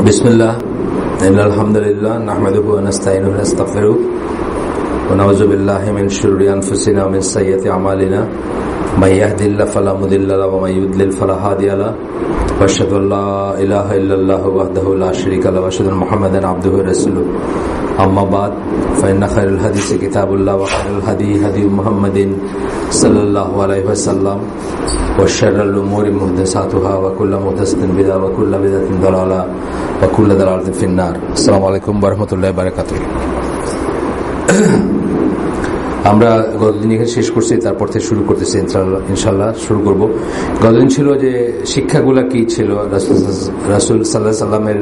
বিসমিল্লাহ আলহামদুলিল্লাহ নাহমাদুহু ওয়া নাস্তাঈনুহু ওয়া নাস্তাগফিরুহু ওয়া নাউযু বিল্লাহি মিন শুরুরি আনফুসিনা ওয়া মিন সাইয়্যাতি আমালিনা মান ইয়াহদিহিল্লাহু ফালা মুদিল্লা লাহু ওয়া মান ইউদ্লিল ফালা হাদিয়া লাহু ওয়া আশহাদু আল্লা ইলাহা ইল্লাল্লাহু ওয়াহদাহু লা শারীকা লাহু ওয়া আশহাদু আন্না মুহাম্মাদান আবদুহু ওয়া রাসূলুহু আম্মা বা'দ ফাইন্না খায়রাল হাদিসি কিতাবুল্লাহ ওয়া খায়রুল হাদী হাদী মুহাম্মাদিন সাল্লাল্লাহু আলাইহি ওয়াসাল্লাম ওয়া শাররুল উমুরি মুহদাসাতুহা ওয়া কুল্লু মুহদাসাতিন বিদআহ ওয়া কুল্লু বিদআতিন দালালাহ ওয়া কুল্লু দালালাতিন ফিন-নার। আসসালামু আলাইকুম ওয়া রাহমাতুল্লাহি ওয়া বারাকাতুহু। আমরা গতদিন এখানে শেষ করছি, তারপর থেকে শুরু করতেছি ইনশাআল্লাহ শুরু করব। গতদিন ছিল যে শিক্ষাগুলা কি ছিল, রাসূল সাল্লাল্লাহু আলাইহি সাল্লামের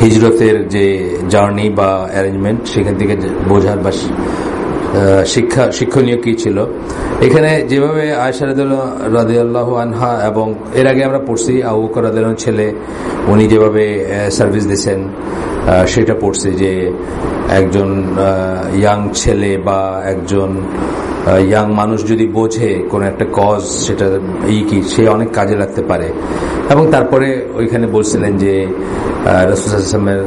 হিজরতের যে জার্নি বা অ্যারেঞ্জমেন্ট, সেখান থেকে বোঝার বা শিক্ষণীয় কি ছিল। এখানে যেভাবে আয়েশা রাদিয়াল্লাহু আনহা এবং এর আগে আমরা পড়ছি আবু বকর রাদিয়াল্লাহু আনহু ছেলে উনি যেভাবে সার্ভিস দিয়েছেন সেটা পড়ছি, যে একজন ইয়াং ছেলে বা একজন ইয়াং মানুষ যদি বোঝে কোন একটা কজ, সেটা কি সে অনেক কাজে লাগতে পারে। এবং তারপরে ওইখানে বলছিলেন যে রাসূল সাল্লাল্লাহু আলাইহি ওয়াসাল্লামের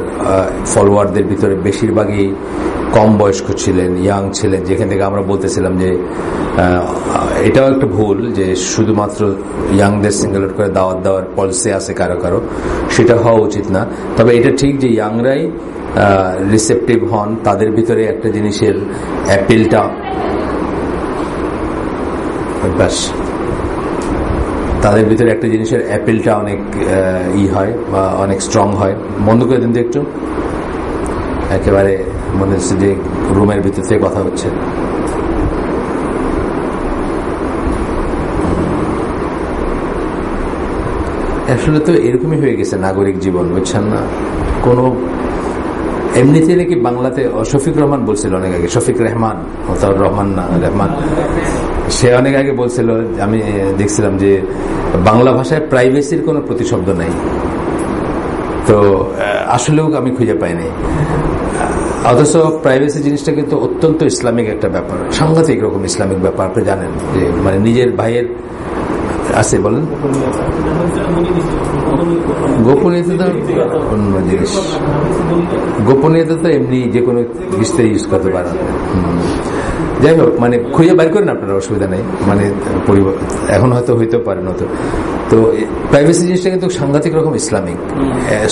ফলোয়ারদের ভিতরে বেশিরভাগই কম বয়স্ক ছিলেন, ইয়াং ছিলেন, যেখান থেকে আমরা বলতেছিলাম যে এটাও একটা ভুল যে শুধুমাত্র ইয়াংদের সিঙ্গেল আউট করে দাওয়াত দেওয়ার পলিসি আছে কারো কারো, সেটা হওয়া উচিত না। তবে এটা ঠিক যে ইয়াংরাই রিসেপটিভ হন, তাদের ভিতরে একটা জিনিসের অ্যাপিলটা তাদের ভিতরে একটা জিনিসের অ্যাপিলটা অনেক হয় বা অনেক স্ট্রং হয়। বন্ধ করে দিন তো একটু, একেবারে মনে হচ্ছে যে রুমের ভিতর থেকে কথা হচ্ছে। আসলে তো এরকমই হয়ে গেছে নাগরিক জীবন, বুঝছেন না? কোনো এমনিতে নাকি বাংলাতে শফিক রহমান বলছিল অনেক আগে, শফিক রহমান রহমান না রহমান, সে অনেক আগে বলছিল, আমি দেখছিলাম যে বাংলা ভাষায় প্রাইভেসির কোনো প্রতিশব্দ নাই। তো আসলেও আমি খুঁজে পাইনি। অথচ প্রাইভেসি জিনিসটা কিন্তু অত্যন্ত ইসলামিক একটা ব্যাপার, সাংঘাতিক রকম ইসলামিক ব্যাপার। আপনি জানেন যে মানে নিজের ভাইয়ের আছে, বলেন গোপনীয়তা অন্য জিনিস, গোপনীয়তা তো এমনি যে কোনো বিষয়ে ইউজ করতে পারেন। যাই হোক, মানে খুঁজে বাইর করেন আপনারা, অসুবিধা নেই। মানে এখন হয়তো হইতে পারেন হয়তো। তো প্রাইভেসি জিনিসটা কিন্তু সাংঘাতিক রকম Islamic,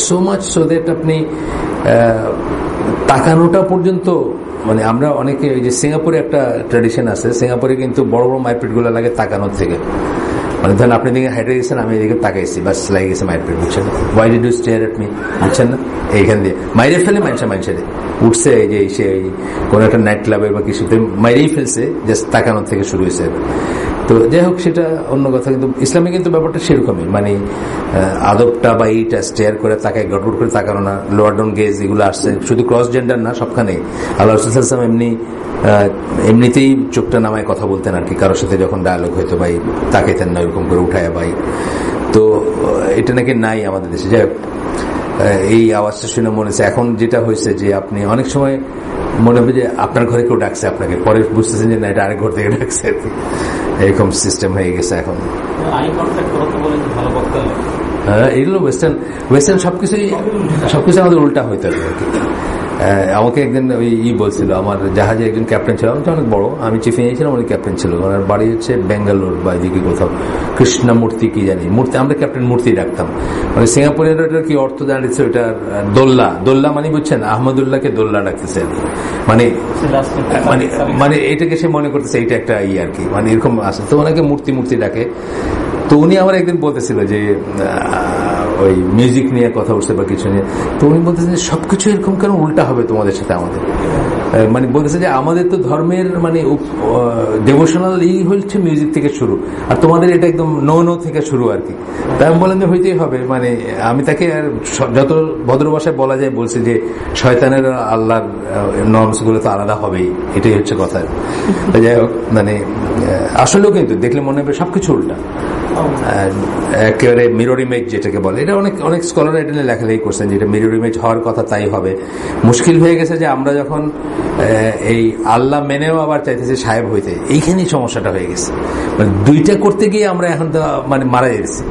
so much so that আপনি তাকানোটা পর্যন্ত, মানে আমরা অনেকে ওই যে সিঙ্গাপুরে একটা ট্র্যাডিশন আছে, সিঙ্গাপুরে কিন্তু বড় বড় মারপিট গুলো লাগে তাকানোর থেকে। মানে ধরেন আপনি দিকে হাইটে গেছেন, আমি এদিকে তাকাইছি, বাস লাগে গেছে মারপিট, বুঝছেন? Why did you stare at me, বুঝছেন না? এইখান দিয়ে মাইরে ফেলে মানুষের উঠছে, এই যে সে কোনো একটা নাইট ক্লাবে বা কিছুতে মাইরেই ফেলছে, জাস্ট তাকানোর থেকে শুরু হয়েছে। তো যাই হোক, সেটা অন্য কথা। কিন্তু ইসলামে কিন্তু ব্যাপারটা সেরকমই, মানে আদবটা বা এইটা স্টেয়ার করে তাকায়, গটগট করে তাকানো না, লোয়ার ডাউন গেজ এগুলো আসছে, শুধু ক্রস জেন্ডার না, সবখানে। আল্লাহ রাসূল সাল্লাল্লাহু আলাইহি ওয়াসাল্লাম এমনিতেই চোখটা নামায় কথা বলতেন আর কি, কারোর সাথে যখন ডায়ালগ হইতো ভাই তাকাইতেন না এরকম করে উঠায় ভাই। তো এটা নাকি নাই আমাদের দেশে। যাই হোক, এই আওয়াজটা শুনে মনে হচ্ছে এখন যেটা হয়েছে যে আপনি অনেক সময় মনে হবে যে আপনার ঘরে কেউ ডাকছে আপনাকে, পরে বুঝতেছেন যে না, এটা আরেক ঘর থেকে ডাকছে, এরকম সিস্টেম হয়ে গেছে এখন। হ্যাঁ, এগুলো ওয়েস্টার্ন সবকিছু আমাদের উল্টা হইতে হবে আর কি। আমাকে একদিন ওই বলছিল, আমার জাহাজে একজন ক্যাপ্টেন ছিল, আমি তো অনেক বড়, আমি চিফ ইঞ্জিনিয়ার ছিলাম, উনি ক্যাপ্টেন ছিল। ওনার বাড়ি হচ্ছে বেঙ্গালোর বা এদিকে কোথাও, কৃষ্ণমূর্তি কি জানি মূর্তি, আমরা ক্যাপ্টেন মূর্তি ডাকতাম। মানে সিঙ্গাপুরের ওটার কি অর্থ জানিয়েছে, ওটা দোল্লা মানে বুঝছেন, আহমদুল্লাহকে দোল্লা ডাকতেছে, মানে মানে মানে এটাকে সে মনে করতেছে এইটা একটা আর কি, মানে এরকম আছে। তো ওনাকে মূর্তি ডাকে। তো উনি আমার একদিন বলতেছিল যে ওই মিউজিক নিয়ে কথা উঠছে বা কিছু নিয়ে, তো উনি বলতেছেন যে সবকিছু এরকম কেন উল্টা হবে তোমাদের সাথে আমাদের, মানে বলতেছে যে আমাদের তো ধর্মের মানে ডিভোশনাল হচ্ছে মিউজিক থেকে শুরু, আর তোমাদের এটা একদম নো থেকে শুরু আর কি। তাই আমি বললাম যে হইতেই হবে। মানে আমি তাকে যত ভদ্র ভাষায় বলা যায় বলছি যে শয়তানের আল্লাহর নর্মস গুলো তো আলাদা হবেই, এটাই হচ্ছে কথা। যাই হোক, মানে আসলেও কিন্তু দেখলে মনে হবে সবকিছু উল্টা, একেবারে মিরর ইমেজ যেটাকে বলে। এটা অনেক স্কলার এটা নিয়ে লেখালেখি করছেন যে এটা মিরর ইমেজ হওয়ার কথা, তাই হবে। মুশকিল হয়ে গেছে যে আমরা যখন এই আল্লাহ মেনেও আবার চাইতেছি সাহেব হইতে, এইখানেই সমস্যাটা হয়ে গেছে। মানে দুইটা করতে গিয়ে আমরা এখন মানে মারা যাচ্ছি।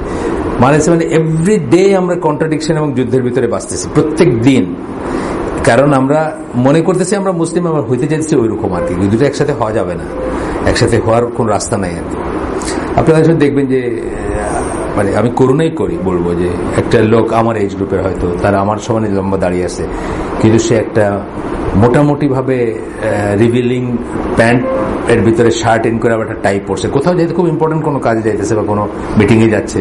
মানে এভরি ডে আমরা কন্ট্রাডিকশন এবং যুদ্ধের ভিতরে বাঁচতেছি প্রত্যেক দিন, কারণ আমরা মনে করতেছি আমরা মুসলিম, আমরা হইতে চাইছি ওই রকম আর কি। দুটো একসাথে হওয়া যাবে না, একসাথে হওয়ার কোন রাস্তা নাই আর কি। আপনারা দেখবেন যে মানে আমি করুণাই বলবো যে একটা লোক আমার এজ গ্রুপের, হয়তো তারা আমার সমানে লম্বা দাঁড়িয়ে আছে, কিন্তু সে একটা মোটামুটি ভাবে রিভিলিং প্যান্ট এর ভিতরে শার্ট ইন করে আবার একটা টাই পরছে, কোথাও যেতে খুব ইম্পর্টেন্ট কোনো কাজে যাইতেছে বা কোনো মিটিং এ যাচ্ছে।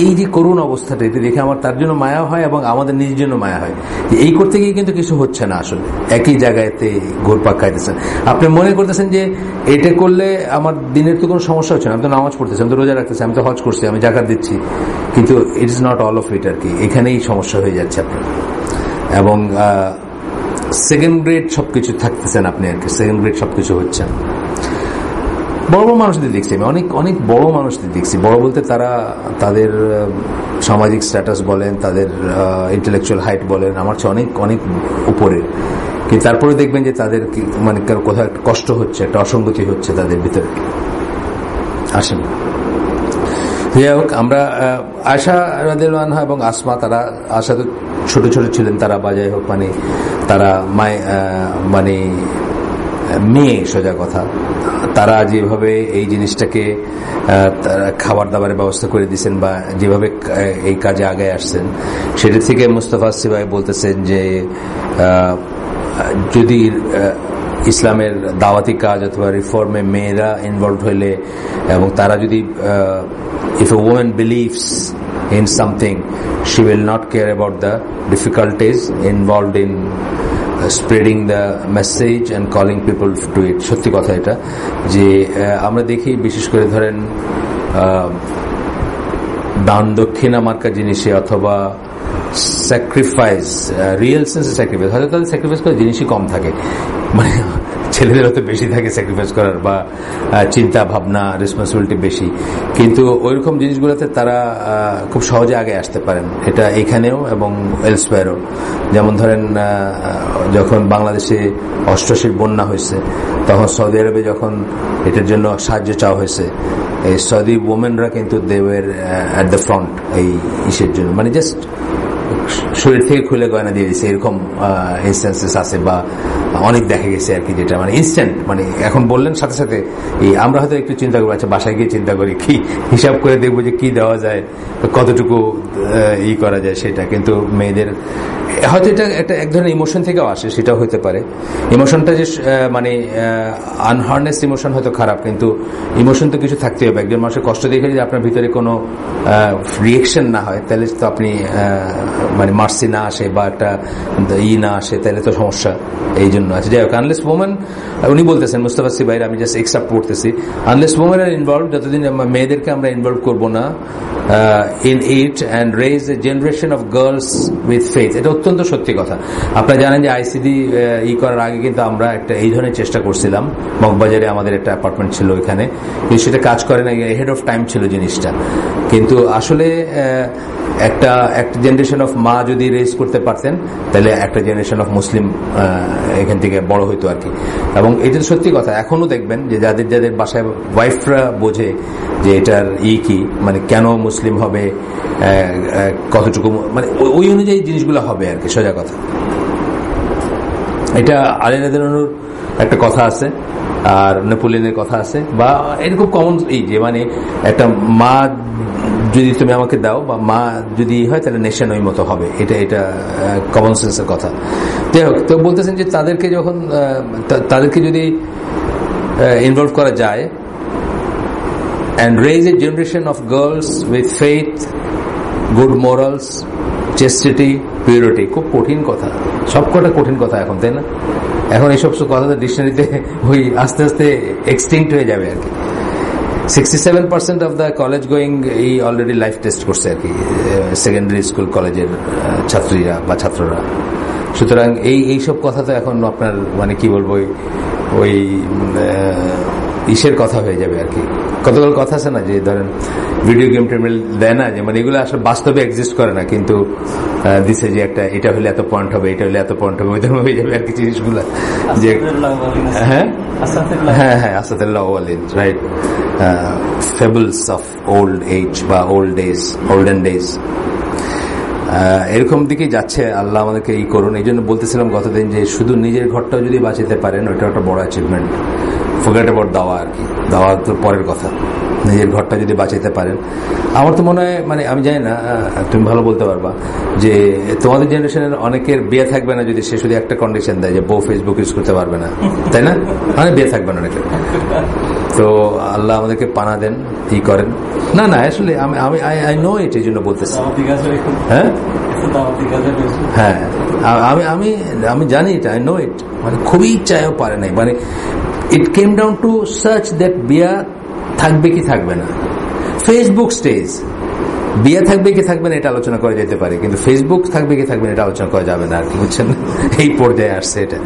এই যে করুণ অবস্থাটা, এতে দেখে আমার তার জন্য মায়া হয় এবং আমাদের নিজের জন্য মায়া হয়। এই করতে গিয়ে কিন্তু কিছু হচ্ছে না, আসলে একই জায়গাতে ঘুরপাক খাইতেছেন। আপনি মনে করতেছেন যে এটা করলে আমার দিনের তো কোনো সমস্যা হচ্ছে না, আমি তো নামাজ পড়তেছি, আমি তো রোজা রাখতেছি, আমি তো হজ করছি, আমি জাকাত দিচ্ছি, কিন্তু it is not all of it আর কি। এখানেই সমস্যা হয়ে যাচ্ছে আপনার, এবং সেকেন্ড গ্রেড সবকিছু থাকতেছেন আপনি আর কি, সেকেন্ড গ্রেড সবকিছু হচ্ছে। বড় বড় মানুষদের দেখছি আমি, অনেক অনেক বড় মানুষদের দেখছি। বড় বলতে তারা তাদের সামাজিক স্ট্যাটাস বলেন, তাদের ইন্টেলেকচুয়াল হাইট বলেন, আমার চেয়ে অনেক অনেক উপরে, কিন্তু তারপরে দেখবেন যে তাদের মানে কোথাও একটা কষ্ট হচ্ছে, একটা অসঙ্গতি হচ্ছে তাদের ভিতরে। আসেন, যাই হোক, আমরা আয়শা রাদিয়াল্লাহু আনহা এবং আসমা, তারা আয়শা তো ছোট ছোট ছিলেন তারা, বা যাই হোক মানে তারা মানে মেয়ে, সোজা কথা, তারা যেভাবে এই জিনিসটাকে খাবার দাবারের ব্যবস্থা করে দিচ্ছেন বা যেভাবে এই কাজে আগে আসছেন, সেটা থেকে মুস্তাফা আসি ভাই বলতেছেন যে যদি ইসলামের দাওয়াতি কাজ অথবা রিফর্মে মেয়েরা ইনভলভ হইলে, এবং তারা যদি if a woman believes in something, she will not care about the difficulties involved in spreading the message and calling people to it. সত্যি কথা এটা, যে আমরা দেখি বিশেষ করে ধরেন দান দক্ষিণা মার্কা জিনিসে অথবা স্যাক্রিফাইস, রিয়েল সেন্সে স্যাক্রিফাইস, হয়তো তাদের স্যাক্রিফাইস করার জিনিসই কম থাকে, মানে ছেলেদের হয়তো বেশি থাকে স্যাক্রিফাইস করার, বা চিন্তা ভাবনা রেসপন্সিবিলিটি বেশি, কিন্তু ওইরকম জিনিসগুলোতে তারা খুব সহজে আগে আসতে পারেন। এটা এখানেও এবং এলসওয়্যারও। যেমন ধরেন যখন বাংলাদেশে 88 বন্যা হয়েছে, তখন সৌদি আরবে যখন এটার জন্য সাহায্য চাওয়া হয়েছে, এই সৌদি ওমেনরা কিন্তু they were at the front এই ইসের জন্য, মানে জাস্ট শরীর থেকে খুলে গয়না দিয়ে দিচ্ছে, এরকম ইনস্ট্যান্সেস আছে বা অনেক দেখা গেছে আর কি, যেটা মানে ইনস্ট্যান্ট, মানে এখন বললেন সাথে সাথে আমরা হয়তো একটু চিন্তা করবো, আচ্ছা বাসায় গিয়ে চিন্তা করি, কি হিসাব করে দেখবো যে কি দেওয়া যায়, কতটুকু করা যায় সেটা, কিন্তু মেয়েদের হয়তো এটা একটা এক ধরনের ইমোশন থেকেও আসে, সেটাও হতে পারে। ইমোশনটা যে মানে আনহার্নেস ইমোশন হয়তো খারাপ, কিন্তু ইমোশন তো কিছু থাকতে হবে। একজন মানুষের কষ্ট দেখে যদি আপনার ভিতরে কোনো রিয়েকশন না হয়, তাহলে তো আপনি মানে মার্সি না আসে বা একটা না আসে, তাহলে তো সমস্যা। এই জন্য আছে, যাই হোক, আনলেস ওমেন, উনি বলতেছেন মুস্তাফা আসি ভাই, আমি জাস্ট এক্সেপ্ট করতেছি, আনলেস ওমেন আর ইনভলভ, যতদিন মেয়েদেরকে আমরা ইনভলভ করবো না in it and raise a generation of girls with faith. এটা অত্যন্ত সত্যি কথা। আপনারা জানেন যে আইসিডি করার আগে কিন্তু আমরা একটা এই ধরনের চেষ্টা করছিলাম, মগবাজারে আমাদের একটা অ্যাপার্টমেন্ট ছিল ওইখানে, কিন্তু সেটা কাজ করে না, হেড অফ টাইম ছিল জিনিসটা। কিন্তু আসলে একটা জেনারেশন অফ মা যদি রেজ করতে পারতেন, তাহলে একটা জেনারেশন অফ মুসলিম এখান থেকে বড় হইতো আর কি। এবং এটা সত্যি কথা, এখনো দেখবেন যে যাদের বাসায় ওয়াইফরা বোঝে যে এটার কি, মানে কেন মুসলিম হবে, কতটুকু, মানে ওই অনুযায়ী জিনিসগুলো হবে আর কি, সোজা কথা। এটা আলী রাদিয়াল্লাহু একটা কথা আছে, আর নেপোলিয়নের কথা আছে, বা এরকম কমন, এই যে মানে একটা মা যদি তুমি আমাকে দাও, বা মা যদি হয়, তাহলে নেশন ওই মতো হবে, এটা কমন সেন্সের কথা। যাই হোক, তো বলতেছেন যে তাদেরকে যদি ইনভলভ করা যায় and raise a generation of girls with faith, good morals, chastity, purity. খুব কঠিন কথা, সবকটা কঠিন কথা এখন, তাই না? এখন এইসব কথা ডিকশনারিতে ওই আস্তে আস্তে এক্সটিংক্ট হয়ে যাবে আর কি। 67% অফ দ্য কলেজ গোয়িং এই অলরেডি লাইফ টেস্ট করছে আর কি, সেকেন্ডারি স্কুল কলেজের ছাত্রীরা বা ছাত্ররা। সুতরাং এইসব কথা তো এখন আপনার মানে কি বলবো, ওই ইসের কথা হয়ে যাবে আর কি। কতগুলো কথা আছে না, যে ধরেন ভিডিও গেম টেম দেয় না, যে মানে এগুলো আসলে বাস্তবে এক্সিস্ট করে না, কিন্তু দিছে যে একটা এটা হলে এত পয়েন্ট হবে, এটা হলে এত পয়েন্ট হবে, ওই ধরনের হয়ে যাবে আর কি জিনিসগুলো। যে হ্যাঁ হ্যাঁ হ্যাঁ, Asadullah Walid, right. Fables of old age বা ওল্ডেন ডেজ, এরকম দিকে যাচ্ছে। আল্লাহ আমাদেরকে এই করুন। এই জন্য বলতেছিলাম গতদিন যে শুধু নিজের ঘরটাও যদি বাঁচাতে পারেন ওইটা একটা বড় অ্যাচিভমেন্ট। ফরগেট অ্যাবাউট দাওয়া আর কি, দাওয়া তো পরের কথা। নিজের ঘরটা যদি বাঁচাতে পারেন, আমার তো মনে হয়, মানে আমি জানি না, তুমি ভালো বলতে পারবা, যে তোমাদের জেনারেশনের অনেকের বিয়ে থাকবে না যদি সে শুধু একটা কন্ডিশন দেয় যে বউ ফেসবুক ইউজ করতে পারবে না, তাই না? মানে বিয়ে থাকবে না অনেকের। তো আল্লাহ আমাদেরকে পানা দেন, ই করেন। না না, আসলে আমি আই নো ইট, এই জন্য বলতেছি। হ্যাঁ হ্যাঁ, আমি জানি এটা, আই নো ইট। মানে খুবই চায়ও পারে নাই, মানে it came down to search that বিয়া থাকবে কি থাকবে না। ফেসবুক স্টেজ, বিয়ে থাকবে কি থাকবে না এটা আলোচনা করা যেতে পারে, কিন্তু ফেসবুক থাকবে কি থাকবে না এটা আলোচনা করা যাবে না আর কি, বুঝছেন? এই পর্যায়ে আসছে এটা।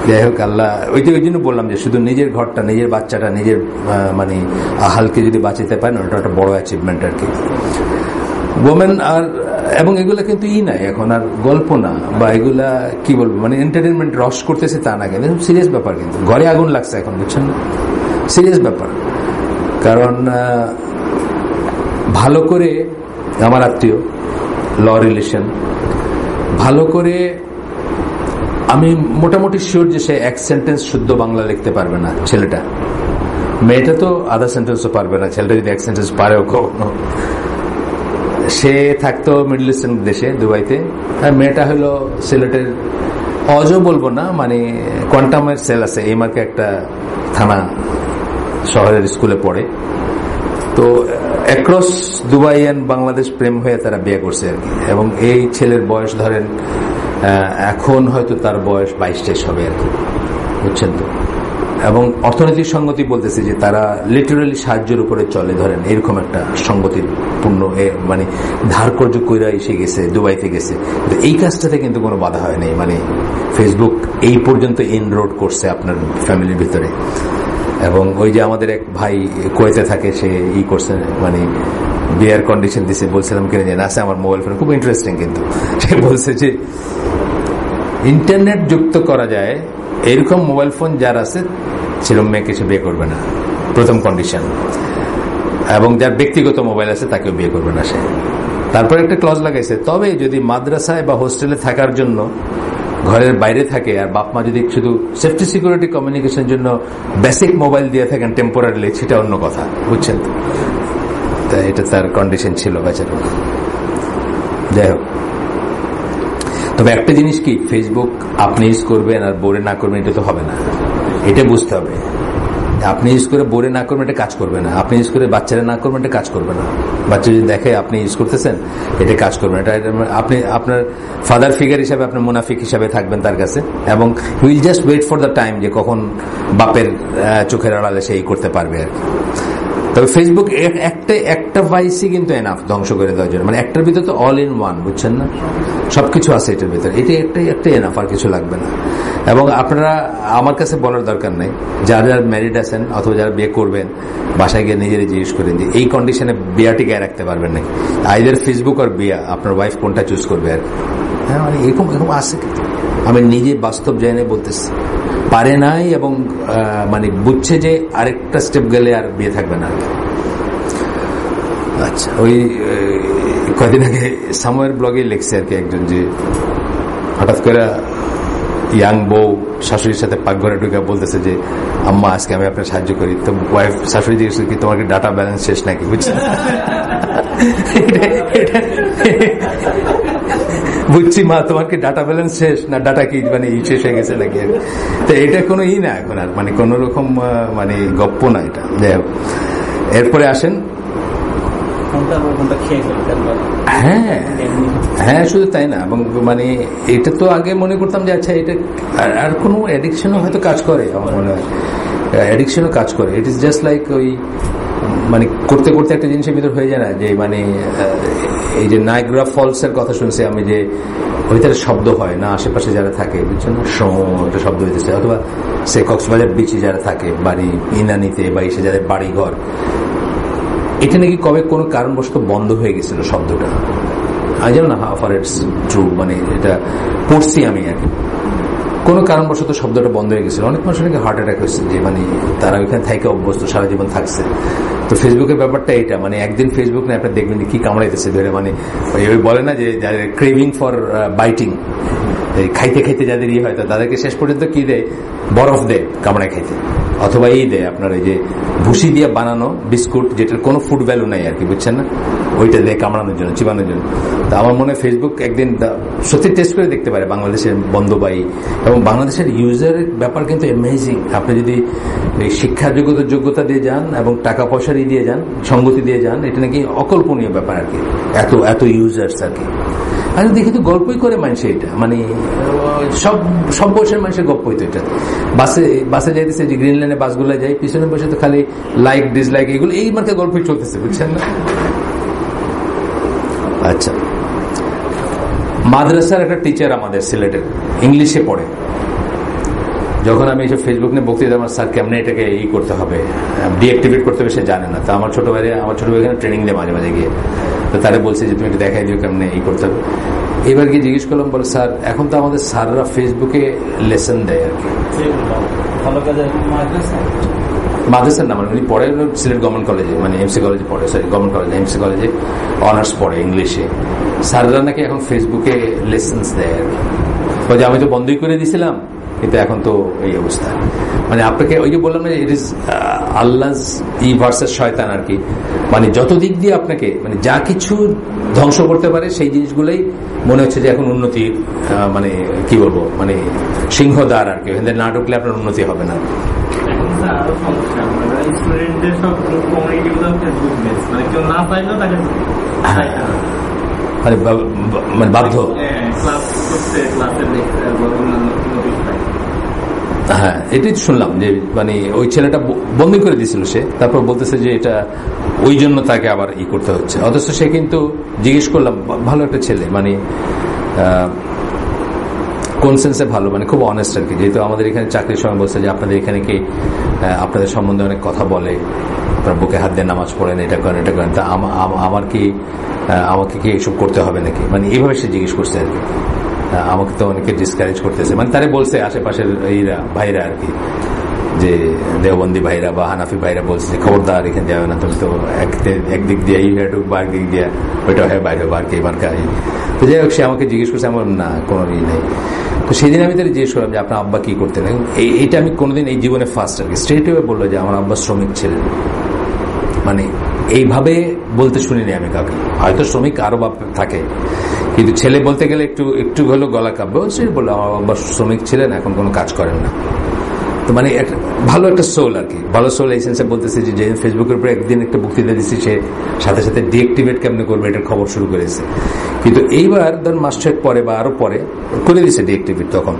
যাই হোক, আল্লাহ ওই জন্য বললাম যে শুধু নিজের ঘরটা, নিজের বাচ্চাটা, নিজের মানে আহালকে যদি বাঁচাতে পারেন ওটা একটা বড় অ্যাচিভমেন্ট আর কি। ওমেন আর, এবং এগুলা কিন্তু নাই এখন আর গল্প না, বা এগুলা কি বলবো, মানে এন্টারটেনমেন্ট রস করতেছে তা না, কিন্তু সিরিয়াস ব্যাপার। কিন্তু ঘরে আগুন লাগছে এখন, বুঝছেন? সিরিয়াস ব্যাপার। কারণ ভালো করে আমার আত্মীয়, ল রিলেশন, ভালো করে আমি মোটামুটি শিওর যে সে এক সেন্টেন্স শুদ্ধ বাংলা লিখতে পারবে না ছেলেটা। মেয়েটা তো আধা সেন্টেন্সও পারবে না, ছেলেটা যদি এক সেন্টেন্স পারেও কখনো। সে থাকতো মিডল ইস্টার্ন দেশে, দুবাইতে, আর মেয়েটা হলো সিলেটের, অজও বলবো না, মানে কোয়ান্টামের সেল আছে এই মার্কে একটা থানা শহরের স্কুলে পড়ে। তো অ্যাক্রস দুবাই এন্ড বাংলাদেশ প্রেম হয়ে তারা বিয়ে করছে আর কি। এবং এই ছেলের বয়স ধরেন এখন হয়তো তার বয়স 22-23 হবে আর কি, বুঝছেন তো। এবং অর্থনৈতিক সঙ্গতি বলতেছে যে তারা লিটারালি সাহায্যের উপরে চলে, ধরেন এরকম একটা সঙ্গতিপূর্ণ, মানে ধার কর্য কইরা এসে গেছে, দুবাইতে গেছে। এই কাজটাতে কিন্তু কোনো বাধা হয় নাই, মানে ফেসবুক এই পর্যন্ত ইনরোড করছে আপনার ফ্যামিলির ভিতরে। এবং ওই যে আমাদের এক ভাই কুয়েতে থাকে, সে ই করছে, মানে বিয়ার কন্ডিশন দিছে, বলছিলাম কিনে জানি আছে আমার মোবাইল ফোনে, খুব ইন্টারেস্টিং। কিন্তু সে বলছে যে ইন্টারনেট যুক্ত করা যায় এরকম মোবাইল ফোন যার আছে সেরকম মেয়েকে সে বিয়ে করবে না, প্রথম কন্ডিশন। এবং যার ব্যক্তিগত মোবাইল আছে তাকেও বিয়ে করবে না সে। তারপর একটা ক্লজ লাগাইছে, তবে যদি মাদ্রাসায় বা হোস্টেলে থাকার জন্য ঘরের বাইরে থাকে, আর বাপ মা যদি শুধু সেফটি সিকিউরিটি কমিউনিকেশনের জন্য বেসিক মোবাইল দিয়ে থাকেন টেম্পোরারিলি, সেটা অন্য কথা, বুঝছেন? তা এটা তার কন্ডিশন ছিল বেচারা। যাই হোক, তবে একটা জিনিস কি, ফেসবুক আপনি ইউজ করবেন আর বোরে না করবেন এটা তো হবে না, এটা বুঝতে হবে। আপনি ইউজ করে বোরে না করবেন এটা কাজ করবে না, আপনি ইউজ করে বাচ্চারা না করবেন এটা কাজ করবে না। বাচ্চা যদি দেখে আপনি ইউজ করতেছেন এটা কাজ করবে না, এটা আপনি আপনার ফাদার ফিগার হিসাবে আপনার মুনাফিক হিসাবে থাকবেন তার কাছে, এবং will just wait for the time যে কখন বাপের চোখের আড়ালে সেই করতে পারবে আর কি। তবে ফেসবুক একটা ভাইসই কিন্তু এনাফ ধ্বংস করে দেওয়ার জন্য, মানে একটার ভিতরে তো অল ইন ওয়ান, বুঝছেন না, সবকিছু আছে এটার ভিতরে, একটা এনাফ, আর কিছু লাগবে না। এবং আপনারা আমার কাছে বলার দরকার নেই, যারা ম্যারিড আছেন অথবা যারা বিয়ে করবেন, বাসায় গিয়ে নিজেরাই জিজ্ঞেস করেন যে এই কন্ডিশনে বিয়াটি গায়ে রাখতে পারবেন নাকি, আইদার ফেসবুক আর বিয়া, আপনার ওয়াইফ কোনটা চুজ করবে আর কি। হ্যাঁ, মানে এরকম আছে, আমি নিজে বাস্তব জায়গায় বলতেছি, পারে নাই, এবং মানে বুঝছে যে আরেকটা স্টেপ গেলে আর বিয়ে থাকবে না। আচ্ছা, ওই কয়েকদিন আগে সাময়ের ব্লগে লিখছে আর কি একজন, যে হঠাৎ করে ইয়াং বউ শাশুড়ির সাথে পাকঘরে ঢুকে বলতেছে যে আম্মা আজকে আমি আপনার সাহায্য করি। তো ওয়াইফ শাশুড়ি জিজ্ঞেস কি তোমার কি ডাটা ব্যালেন্স শেষ নাকি, বুঝছেন? বুঝছি মা, তোমার কি ডাটা ব্যালেন্স শেষ না, ডাটা কি মানে শেষ হয়ে গেছে নাকি? তো এটা কোনো না এখন আর, মানে কোন রকম মানে গপ্প না এটা। যাই হোক, এরপরে আসেন, হ্যাঁ হ্যাঁ, শুধু তাই না, এবং মানে এটা তো আগে মনে করতাম যে আচ্ছা এটা আর কোনো অ্যাডিকশনও হয়তো কাজ করে, আমার মনে হয় অ্যাডিকশনও কাজ করে। ইট ইজ জাস্ট লাইক ওই মানে করতে করতে একটা জিনিসের ভিতর হয়ে যায় না, যে মানে এই যে নায়াগ্রা ফলস এর কথা শুনছি আমি, যে ওইটার শব্দ হয় না আশেপাশে যারা থাকে, বুঝছেন না, একটা শব্দ হইতেছে, অথবা সে কক্সবাজার বিচে যারা থাকে, বাড়ি ইনানিতে বা এসে যাদের বাড়ি ঘর, এটা নাকি কবে কোনো কারণবশত বন্ধ হয়ে গেছিল কোনো কারণবশত শব্দটা বন্ধ হয়ে গেছিল, অনেক মানুষের নাকি হার্ট অ্যাটাক হয়েছে, যে মানে তারা ওইখানে থাইকে অভ্যস্ত, সারা জীবন থাকছে। তো ফেসবুকের ব্যাপারটা এটা, মানে একদিন ফেসবুক না আপনি দেখবেন কি কামড়াইতেছে ধরে, মানে বলে না যে যাদের ক্রেভিং ফর বাইটিং, খাইতে খাইতে যাদের ইয়ে হয় তাদেরকে শেষ পর্যন্ত কি দেয়, বরফ দেয় কামড়ায় খাইতে, অথবা এই দেয় আপনার এই যে ভুসি দিয়ে বানানো বিস্কুট, যেটার কোনো ফুড ভ্যালু নাই আর কি, বুঝছেন না, ওইটা দেয় কামড়ানোর জন্য, চিবানোর জন্য। তো আমার মনে হয় ফেসবুক একদিন সত্যি টেস্ট করে দেখতে পারে বাংলাদেশের বন্ধবাহী, এবং বাংলাদেশের ইউজারের ব্যাপার কিন্তু অ্যামেজিং। আপনি যদি এই শিক্ষা যোগ্যতা দিয়ে যান এবং টাকা পয়সারই দিয়ে যান, সঙ্গতি দিয়ে যান, এটা নাকি অকল্পনীয় ব্যাপার আর কি, এত ইউজার্স আর কি। আর দেখি তো গল্পই করে মানুষে, এটা মানে সব বয়সের মানুষের গল্প হইতো। এটা বাসে যাইতেছে, যে গ্রিন লাইনে বাসগুলো যায়, পিছনে বসে তো খালি লাইক ডিসলাইক এগুলো এই মার্কে গল্পই চলতেছে, বুঝছেন না। আচ্ছা, মাদ্রাসার একটা টিচার আমাদের সিলেটের, ইংলিশে পড়ে। যখন আমি এসব ফেসবুক নিয়ে বক্তৃতা, আমার স্যার কেমনে এটাকে করতে হবে, ডিঅ্যাক্টিভেট করতে হবে, সে জানে না। তো আমার ছোট ভাই এখানে ট্রেনিং দেয় মাঝে মাঝে গিয়ে, তো তারা বলছে যে তুমি একটু দেখাই দিও কেমনে করতে হবে। এবার গিয়ে জিজ্ঞেস করলাম, বলে স্যার এখন তো আমাদের স্যাররা ফেসবুকে লেসন দেয় আর কি। মাদ্রাসার না, মানে উনি পড়ে সিলেট গভর্নমেন্ট কলেজে, মানে এমসি কলেজে পড়ে, সরি গভর্নমেন্ট কলেজে, এমসি কলেজে অনার্স পড়ে ইংলিশে। স্যাররা নাকি এখন ফেসবুকে লেসন্স দেয় আর কি। বলছে আমি তো বন্ধই করে দিয়েছিলাম, কিন্তু এখন তো এই অবস্থা। মানে আপনাকে ওই যে বললাম না, ইট ইজ আল্লাহস ভার্সেস শয়তান আর কি। মানে যত দিক দিয়ে আপনাকে মানে যা কিছু ধ্বংস করতে পারে, সেই জিনিসগুলোই মনে হচ্ছে যে এখন উন্নতির মানে কি বলবো, মানে সিংহদ্বার আর কি। এখানে না ঢুকলে আপনার উন্নতি হবে না। মানে বাধ্য, হ্যাঁ এটাই শুনলাম যে মানে ওই ছেলেটা বন্দী করে দিয়েছিল সে, তারপর বলতেছে যে এটা ওই জন্য তাকে আবার করতে হচ্ছে। অথচ সে কিন্তু জিজ্ঞেস করলাম, ভালো একটা ছেলে, মানে কোন সেন্সে ভালো, মানে খুব অনেস্ট আর কি। যেহেতু আমাদের এখানে চাকরির সময় বলছে যে আপনাদের এখানে কি আপনাদের সম্বন্ধে অনেক কথা বলে, আপনার বুকে হাত দিয়ে নামাজ পড়েন, এটা করেন এটা করেন, তা আমাকে কি এসব করতে হবে নাকি, মানে এইভাবে সে জিজ্ঞেস করছে আর কি। আমাকে তো অনেকে ডিসকারেজ করতেছে, মানে তারা বলছে আশেপাশের এইরা ভাইরা আর কি, যে দেওবন্দি ভাইরা বা হানাফি ভাইরা বলছে যে খবরদার এখানে যাবে না, তুমি তো একদিক দিয়ে এই হয়ে ঢুকবা, একদিক দিয়ে ওইটা হয়ে বাইরে বার কে বার খাই। তো যাই হোক, সে আমাকে জিজ্ঞেস করছে, আমার না কোনো ই নেই। তো সেদিন আমি তাহলে জিজ্ঞেস করলাম যে আপনার আব্বা কি করতেন। এইটা আমি কোনোদিন এই জীবনে ফার্স্ট আর কি স্ট্রেট ওয়ে বললো যে আমার আব্বা শ্রমিক ছিলেন। মানে এইভাবে বলতে শুনিনি আমি কাউকে, হয়তো শ্রমিক আরো বাপ থাকে, কিন্তু ছেলে বলতে গেলে একটু হলো গলা কাঁপবে। সে বললো আমার বাবা শ্রমিক ছিলেন, এখন কোনো কাজ করেন না। তো মানে ভালো একটা সোল আর কি, ভালো সোল এই সেন্সে বলতেছে যে ফেসবুকের উপরে একদিন একটা বক্তৃতা দিচ্ছি, সে সাথে সাথে ডিঅ্যাক্টিভেট কেমনে করবে এটার খবর শুরু করেছে। কিন্তু এইবার ধর মাস 6 পরে বা আরো পরে করে দিচ্ছে ডিঅ্যাক্টিভেট। তখন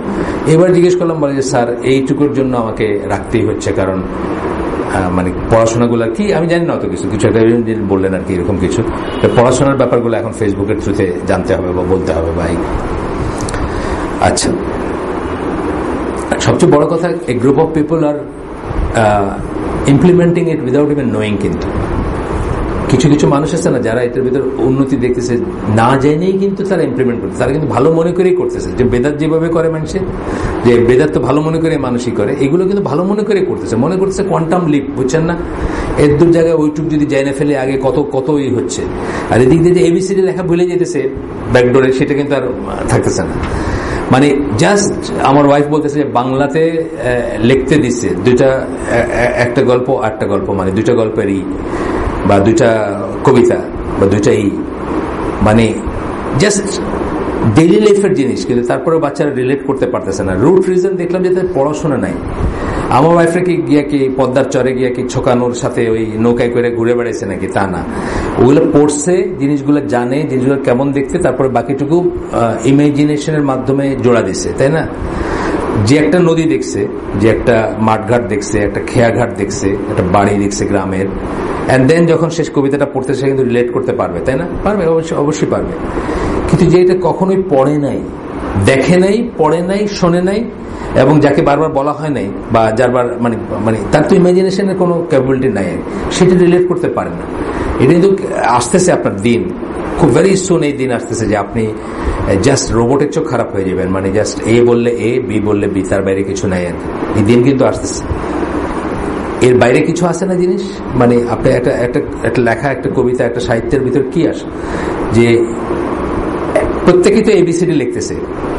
এবার জিজ্ঞেস করলাম, বলে যে স্যার এইটুকুর জন্য আমাকে রাখতেই হচ্ছে, কারণ মানে পড়াশোনাগুলো কি আমি জানি না, অত কিছু একটা বললেন আর কি, এরকম কিছু পড়াশোনার ব্যাপারগুলো এখন ফেসবুকের থ্রুতে জানতে হবে বা বলতে হবে ভাই। আচ্ছা, সবচেয়ে বড় কথা, a group of people are implementing it without even knowing. কিন্তু কিছু মানুষ আছে না, যারা এটার ভিতর উন্নতি দেখতেছে না জেনেই কিন্তু তারা ইমপ্লিমেন্ট করতেছে, তারা কিন্তু ভালো মনে করেই করতেছে। যে বেদাত যেভাবে করে মানুষের, যে বেদাত তো ভালো মনে করে মানুষই করে, এগুলো কিন্তু ভালো মনে করে করতেছে, মনে করতেছে কোয়ান্টাম লিপ, বুঝছেন না, এর দূর জায়গায় ওইটুক যদি জেনে ফেলে আগে কত হচ্ছে। আর এদিক দিয়ে যে এবিসিডি লেখা ভুলে যেতেছে ব্যাকডোরে, সেটা কিন্তু আর থাকতেছে না। মানে জাস্ট আমার ওয়াইফ বলতেছে যে বাংলাতে লিখতে দিচ্ছে একটা গল্প আটটা গল্প, মানে 2টা গল্পেরই বা 2টা কবিতা বা 2টাই, মানে জাস্ট ডেইলি লাইফের জিনিস, কিন্তু তারপরে বাচ্চারা রিলেট করতে পারতেছে না। রুট রিজন দেখলাম যে তাদের পড়াশোনা নাই। আমার ওয়াইফরে কি গিয়া কি পদ্মার চরে গিয়া কি ছোকানোর সাথে ওই নৌকায় করে ঘুরে বেড়াইছে নাকি, তা না। ওগুলো পড়ছে, জিনিসগুলো জানে, জিনিসগুলো কেমন দেখতে, তারপরে বাকিটুকু ইমাজিনেশনের মাধ্যমে জোড়া দিছে, তাই না। যে একটা নদী দেখছে, যে একটা মাঠঘাট দেখছে, একটা খেয়াঘাট দেখছে, একটা বাড়ি দেখছে গ্রামের, এন্ড দেন যখন শেষ কবিতাটা পড়তে সে কিন্তু রিলেট করতে পারবে, তাই না, পারবে, অবশ্যই পারবে। কিন্তু যে এটা কখনোই পড়ে নাই, দেখে নাই, পড়ে নাই, শোনে নাই, এবং যাকে বারবার বলা হয় নাই বা যারবার মানে তার তো ইমাজিনেশনের কোনো ক্যাপাবিলিটি নাই, সেটা রিলেট করতে পারে না। এটা কিন্তু আসতেছে আপনার দিন, খুব ভেরি সুন এই দিন আসতেছে যে আপনি জাস্ট রোবটের চোখ খারাপ হয়ে যাবেন, মানে জাস্ট এ বললে এ, বি বললে বি, তার বাইরে কিছু নাই আর কি। এই দিন কিন্তু আসতেছে, এর বাইরে কিছু আসে না জিনিস। মানে আপনি একটা লেখা, একটা কবিতা, একটা সাহিত্যের ভিতর কি আসে যে প্রত্যেকেই তো এবিসিডি লিখতেছে,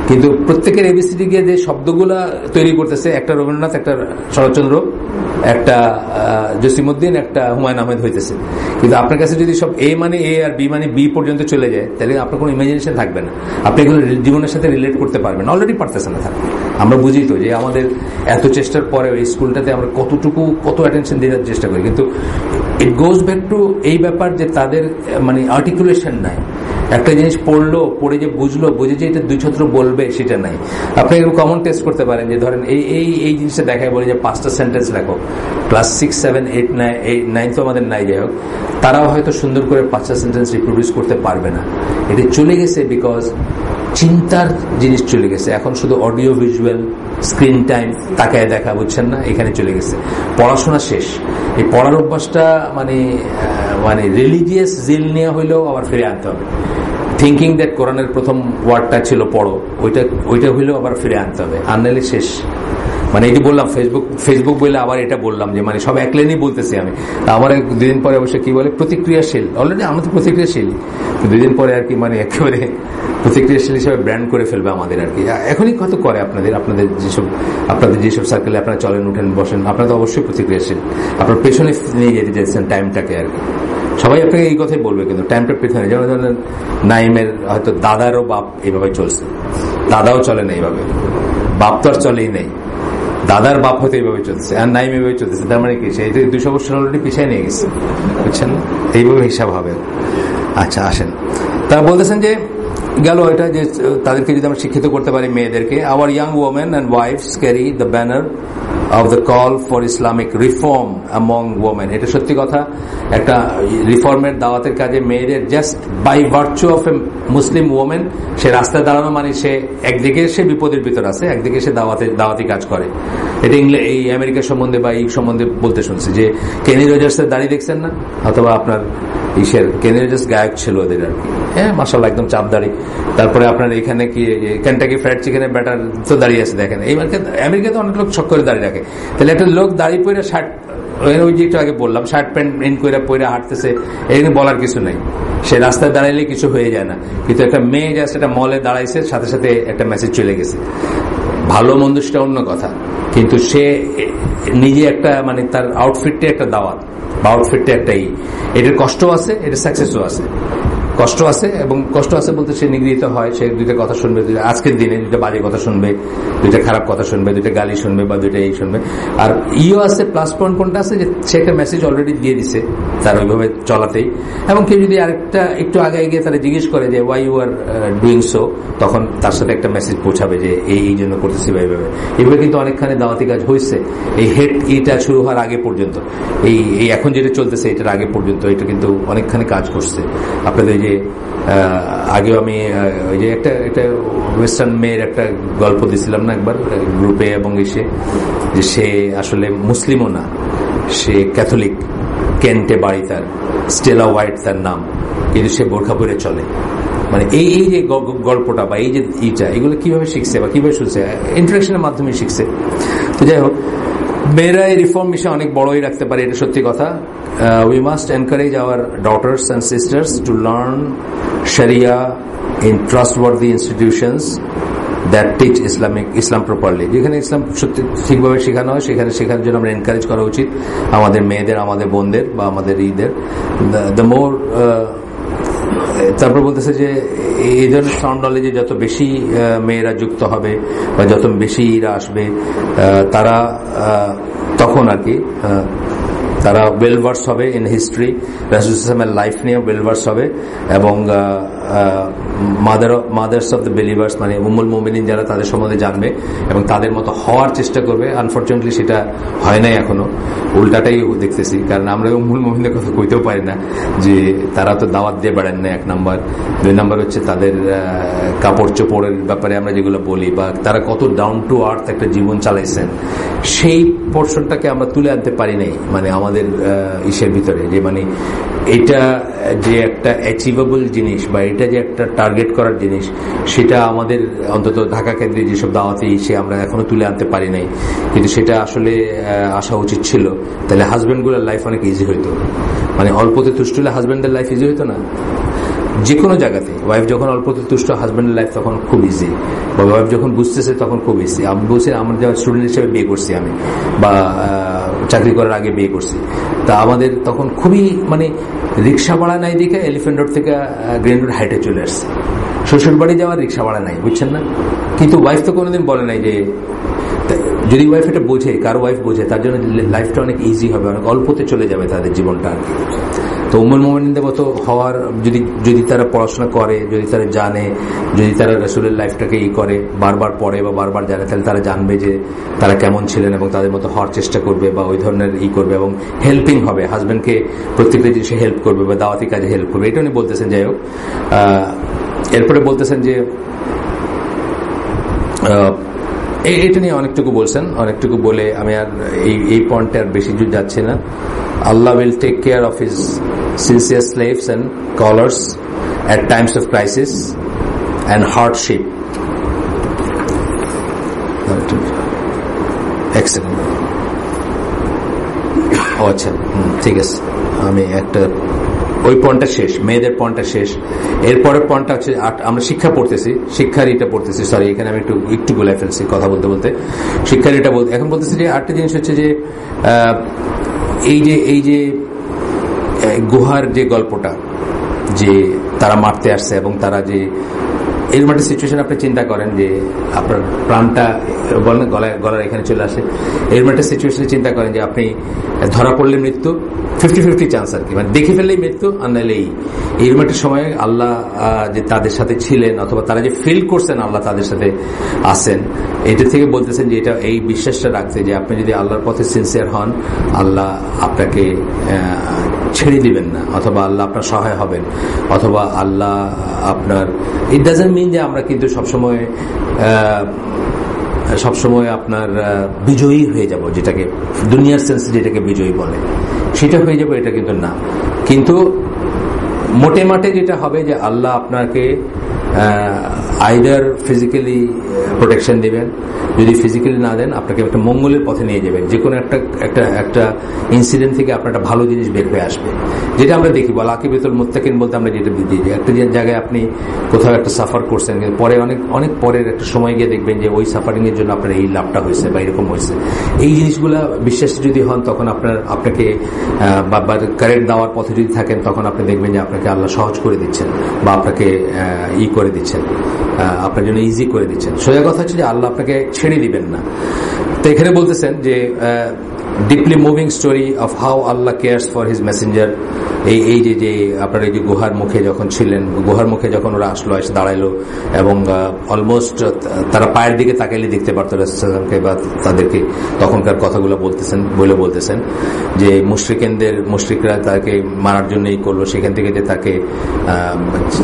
কিন্তু প্রত্যেকের এবিসিডি গিয়ে যে শব্দগুলা তৈরি করতেছে, একটা রবীন্দ্রনাথ, একটা শরৎচন্দ্র, একটা জসিমউদ্দিন, একটা হুমায়ুন আহমেদ হইতেছে। কিন্তু আপনার কাছে যদি সব এ মানে এ আর বি মানে বি পর্যন্ত চলে যায়, তাহলে আপনার কোনো ইমাজিনেশন থাকবে না, আপনি এগুলো জীবনের সাথে রিলেট করতে পারবেন, অলরেডি পারতেছেন না। থাকবে আমরা বুঝি তো যে আমাদের এত চেষ্টার পরে এই স্কুলটাতে আমরা কত অ্যাটেনশন দেওয়ার চেষ্টা করি, কিন্তু ইট গোজ ব্যাক টু এই ব্যাপার যে তাদের মানে আর্টিকুলেশন নাই। একটা জিনিস পড়লো, পড়ে যে বুঝে যে এটা দুই ছত্র বলবে সেটা নাই। আপনি একটু কমন টেস্ট করতে পারেন যে ধরেন এই জিনিসটা দেখায়, বলে যে 5টা সেন্টেন্স লেখো, ক্লাস 6, 7, 8, 9 তো আমাদের নাই, যাই হোক, তারাও হয়তো সুন্দর করে 5টা সেন্টেন্স রিপ্রোডিউস করতে পারবে না। এটা চলে গেছে বিকজ চিন্তার জিনিস চলে গেছে, এখন শুধু অডিও ভিজুয়াল, স্ক্রিন টাইম, তাকায় দেখা, বুঝছেন না, এখানে চলে গেছে। পড়াশোনা শেষ, এই পড়ার অভ্যাসটা মানে রিলিজিয়াস জিল নিয়ে হইলেও আবার ফিরে আনতে হবে। থিঙ্কিং দ্যাট কোরআনের প্রথম ওয়ার্ডটা ছিল পড়ো, ওইটা হইলেও আবার ফিরে আনতে হবে, আনলে শেষ। মানে এই যে বললাম ফেসবুক বলে আবার এটা বললাম যে মানে সব এক লাইনেই বলতেছি আমি, আবার 2 দিন পরে অবশ্যই কি বলে প্রতিক্রিয়াশীল, অলরেডি আমরা তো প্রতিক্রিয়াশীল, 2 দিন পরে আর কি মানে একেবারে প্রতিক্রিয়াশীল হিসেবে ব্র্যান্ড করে ফেলবে আমাদের আর কি। এখনই কত করে আপনাদের যেসব সার্কেলে আপনারা চলেন, উঠেন, বসেন, আপনারা তো অবশ্যই প্রতিক্রিয়াশীল, আপনার পেছনে নিয়ে যেতে চাইছেন টাইমটাকে আর কি। সবাই আপনাকে এই কথাই বলবে, কিন্তু টাইমটা পেছনে, যেমন ধরেন নাইমের হয়তো দাদারও বাপ এইভাবে চলছে, দাদাও চলে না এইভাবে, বাপ তো আর চলেই নেই, দাদার বাপ হয়তো এইভাবে চলছে আর নাইম এইভাবে চলতেছে, তার মানে কি সে 200 বছর অলরেডি পিছিয়ে নিয়ে গেছে, বুঝছেন, এইভাবে হিসাব হবে। আচ্ছা আসেন, তারা বলতেছেন যে গেল এটা যে তাদেরকে যদি আমরা শিক্ষিত করতে পারি মেয়েদেরকে, our young women and wives carry the banner of the call for Islamic reform among women. এটা সত্যি কথা, একটা রিফর্মের দাওয়াতের কাজে মেয়েদের just by virtue of a Muslim women সে রাস্তায় দাঁড়ানো, মানে সে একদিকে সে বিপদের ভিতর আছে, একদিকে সে দাওয়াতি কাজ করে। এটা এই আমেরিকার সম্বন্ধে বা এই সম্বন্ধে বলতে শুনছি যে কেনি রজার্সের দাড়ি দেখছেন না, অথবা আপনার কেনি রজার্স গায়ক ছিল ওদের আর কি, হ্যাঁ মাশাআল্লাহ একদম চাপ দাড়ি। তারপরে আপনার এখানে কি কেনটাকি ফ্রাইড চিকেনের ব্যাটার তো দাঁড়িয়ে আছে, দেখেন এই আমেরিকাতে অনেক লোক ছক করে দাঁড়িয়ে রাখে, তাহলে একটা লোক দাঁড়িয়ে পরে শার্ট, ওই যে একটু আগে বললাম শার্ট প্যান্ট ইন করে পরে হাঁটতেছে, এখানে বলার কিছু নেই, সে রাস্তায় দাঁড়াইলে কিছু হয়ে যায় না। কিন্তু একটা মেয়ে জাস্ট একটা মলে দাঁড়াইছে, সাথে সাথে একটা মেসেজ চলে গেছে। ভালো মন্দ সেটা অন্য কথা, কিন্তু সে নিজে একটা মানে তার আউটফিটটা একটা দাওয়াত বা আউটফিটটা একটাই, এটার কষ্ট আছে, এটা সাকসেসও আছে। কষ্ট আছে, এবং কষ্ট আছে বলতে সে নিগৃহীত হয়, সে 2টা কথা শুনবে, আজকের দিনে 2টা বাজে কথা শুনবে, 2টা খারাপ কথা শুনবে, 2টা গালি শুনবে বা 2টা এই শুনবে। আর আছে প্লাস পয়েন্ট কোনটা আছে যে সে একটা মেসেজ অলরেডি দিয়ে দিছে তার ওইভাবে চলাতেই। এবং কেউ যদি আরেকটা একটু আগে গিয়ে তারা জিজ্ঞেস করে যে why you are doing so, তখন তার সাথে একটা মেসেজ পৌঁছাবে যে এই জন্য করতেছি বা এইভাবে কিন্তু অনেকখানি দাওয়াতি কাজ হয়েছে এই এটা শুরু হওয়ার আগে পর্যন্ত, এই এখন যেটা চলতেছে এটার আগে পর্যন্ত এটা কিন্তু অনেকখানি কাজ করছে। আপনাদের যে আগেও আমি ওই যে একটা ওয়েস্টার্ন মেয়ের একটা গল্প দিছিলাম না একবার গ্রুপে, এবং এসে যে সে আসলে মুসলিমও না, সে ক্যাথলিক, কেন্টে বাড়ি তার, স্টেলা হোয়াইট তার নাম, কিন্তু সে বোরখা পরে চলে। মানে এই যে গল্পটা বা এই যে এগুলো কিভাবে শিখছে বা কিভাবে শুনছে, ইন্টারেকশনের মাধ্যমে শিখছে। তো যাই হোক, মেয়েরা এই রিফর্ম মিশন অনেক বড়ই রাখতে পারে, এটা সত্যি কথা। We must encourage our daughters and sisters to learn Sharia in trustworthy institutions that teach Islam properly. যেখানে ইসলাম সত্যি ঠিকভাবে শেখানো হয় সেখানে শেখার জন্য আমরা এনকারেজ করা উচিত আমাদের মেয়েদের, আমাদের বোনদের বা আমাদের ঈদের। দ্য মোর তারপর বলতেছে যে এই ধরনের সাউন্ড নলেজে যত বেশি মেয়েরা যুক্ত হবে বা যত বেশি এরা আসবে, তারা তখন আর কি তারা ওয়েলভার্স হবে ইন হিস্ট্রি, রাসূল সাল্লাল্লাহু আলাইহি ওয়াসাল্লামের লাইফ নিয়ে ওয়েলভার্স হবে, এবং মাদার্স অফ দ্য বিলিভার্স মানে উম্মুল মুমিনিন যারা, তাদের সম্বন্ধে জানবে এবং তাদের মতো হওয়ার চেষ্টা করবে। আনফরচুনেটলি সেটা হয় নাই এখনো, উল্টাটাই দেখতেছি, কারণ আমরা উম্মুল মুমিনদের কথা কইতেও পারি না যে তারা তো দাওয়াত দিয়ে বেড়ান না, 1 নাম্বার। 2 নাম্বার হচ্ছে তাদের কাপড় চোপড়ের ব্যাপারে আমরা যেগুলো বলি, বা তারা কত ডাউন টু আর্থ একটা জীবন চালাইছেন, সেই পোর্শনটাকে আমরা তুলে আনতে পারি নাই। মানে আমাদের ইসের ভিতরে, যে মানে এটা যে একটা অ্যাচিভেবল জিনিস বা এটা যে একটা টার্গেট করার জিনিস, সেটা আমাদের অন্তত ঢাকা কেন্দ্রে যেসব দাওয়াতে এসে আমরা এখনো তুলে আনতে পারি নাই, কিন্তু সেটা আসলে আসা উচিত ছিল। তাহলে হাজব্যান্ডগুলোর লাইফ অনেক ইজি হইতো। মানে অল্পতে তুষ্ট হলে হাজব্যান্ডের লাইফ ইজি হইতো না। যে কোনো জায়গাতে ওয়াইফ যখন অল্পতে তুষ্ট, হাজব্যান্ডের লাইফ তখন খুব ইজি, বা ওয়াইফ যখন বুঝতেছে তখন খুব ইজি। আমি বলছি আমার যখন স্টুডেন্ট হিসেবে বিয়ে করছি আমি, বা চাকরি করার আগে বিয়ে করছি, তা আমাদের তখন খুবই মানে রিক্সা ভাড়া নাই দেখে এলিফ্যান্ট রোড থেকে গ্রিন রোড হাইটে চলে আসছে। শ্বশুর বাড়ি যাওয়ার রিক্সা ভাড়া নাই, বুঝছেন না? কিন্তু ওয়াইফ তো কোনোদিন বলে নাই যে, যদি ওয়াইফ এটা বোঝে, কারো ওয়াইফ বোঝে, তার জন্য লাইফটা অনেক ইজি হবে, অনেক অল্পতে চলে যাবে তাদের জীবনটা আর কি। তো উম্মুল মুমিনিনদের মতো হওয়ার যদি তারা পড়াশোনা করে, যদি তারা জানে, যদি তারা রাসূলের লাইফটাকে করে বারবার পড়ে বা বারবার জানে, তাহলে তারা জানবে যে তারা কেমন ছিলেন এবং তাদের মতো হওয়ার চেষ্টা করবে বা ওই ধরনের করবে, এবং হেল্পিং হবে, হাজব্যান্ডকে প্রত্যেকটা জিনিসে হেল্প করবে বা দাওয়াতি কাজে হেল্প করবে। এটা উনি বলতেছেন। যাই হোক, এরপরে বলতেছেন যে এটা নিয়ে অনেকটুকু বলছেন, অনেকটুকু বলে আমি আর এই পয়েন্টে আর বেশি দূর যাচ্ছি না। Allah will take care of his sincere slaves and callers at times of crisis and hardship. Excellent. আচ্ছা, ঠিক আছে, আমি একটা ওই পয়েন্টটা শেষ, মেয়েদের পয়েন্টটা শেষ। এরপরের পয়েন্টটা হচ্ছে আমরা শিক্ষা পড়তেছি, শিক্ষার এটা পড়তেছি, সরি এখানে আমি একটু গোলাই ফেলছি কথা বলতে বলতে। শিক্ষার এটা বলতে এখন বলতেছি যে আরেকটা জিনিস হচ্ছে যে এই যে গুহার যে গল্পটা, যে তারা মারতে আসছে এবং তারা যে এরকম একটা সিচুয়েশন আপনি চিন্তা করেন যে আপনার প্রাণটা গলার এখানে চলে আসে, এরকম একটা সিচুয়েশনে চিন্তা করেন যে আপনি ধরা পড়লে মৃত্যু 50-50 চান্স আর কি, মানে দেখে ফেললেই মৃত্যু, আর নাহলে এইরকম একটা সময় আল্লাহ যে তাদের সাথে ছিলেন, অথবা তারা যে ফিল করছেন আল্লাহ তাদের সাথে আসেন, এটা থেকে বলতেছেন যে এটা এই বিশ্বাসটা রাখতে যে আপনি যদি আল্লাহর পথে সিনসিয়ার হন, আল্লাহ আপনাকে ছেড়ে দিবেন না, অথবা আল্লাহ আপনার সহায় হবেন, অথবা আল্লাহ আপনার, ইট ডাজন্ট মিন যে আমরা কিন্তু সবসময় আপনার বিজয়ী হয়ে যাব, যেটাকে দুনিয়ার সেন্সে যেটাকে বিজয়ী বলে সেটা হয়ে যাবে, এটা কিন্তু না। কিন্তু মোটে মাঠে যেটা হবে যে আল্লাহ আপনাকে আইদার ফিজিক্যালি প্রোটেকশন দিবেন, যদি ফিজিক্যালি না দেন আপনাকে একটা মঙ্গলের পথে নিয়ে যাবেন, যে কোনো একটা ইনসিডেন্ট থেকে আপনার একটা ভালো জিনিস বের হয়ে আসবে, যেটা আমরা দেখি বলা আকিবাতুল মুত্তাকিন বলতে আমরা যেটা বুঝি যে একটা জায়গায় আপনি কোথাও একটা সাফার করছেন, কিন্তু পরে অনেক পরের একটা সময় গিয়ে দেখবেন যে ওই সাফারিং এর জন্য আপনার এই লাভটা হয়েছে বা এরকম হয়েছে। এই জিনিসগুলা বিশ্বাসী যদি হন, তখন আপনাকে বা কারেক্ট দেওয়ার পথে যদি থাকেন, তখন আপনি দেখবেন যে আপনাকে আল্লাহ সহজ করে দিচ্ছেন বা আপনাকে করে দিচ্ছেন, আপনার জন্য ইজি করে দিচ্ছেন। সোজা কথা হচ্ছে যে আল্লাহ আপনাকে ছেড়ে দিবেন না। তো এখানে বলতেছেন যে deeply moving story of how Allah cares for his Messenger. এই যে আপনার এই যে গুহার মুখে যখন ছিলেন, গুহার মুখে যখন ওরা আসলো, এসে দাঁড়াইলো এবং অলমোস্ট তারা পায়ের দিকে তাকাইলে দেখতে পারতো রাসূলকে বা তাদেরকে, তখনকার কথাগুলো বলতেছেন যে মুশরিকরা তাকে মারার জন্য এই করলো, সেখান থেকে যে তাকে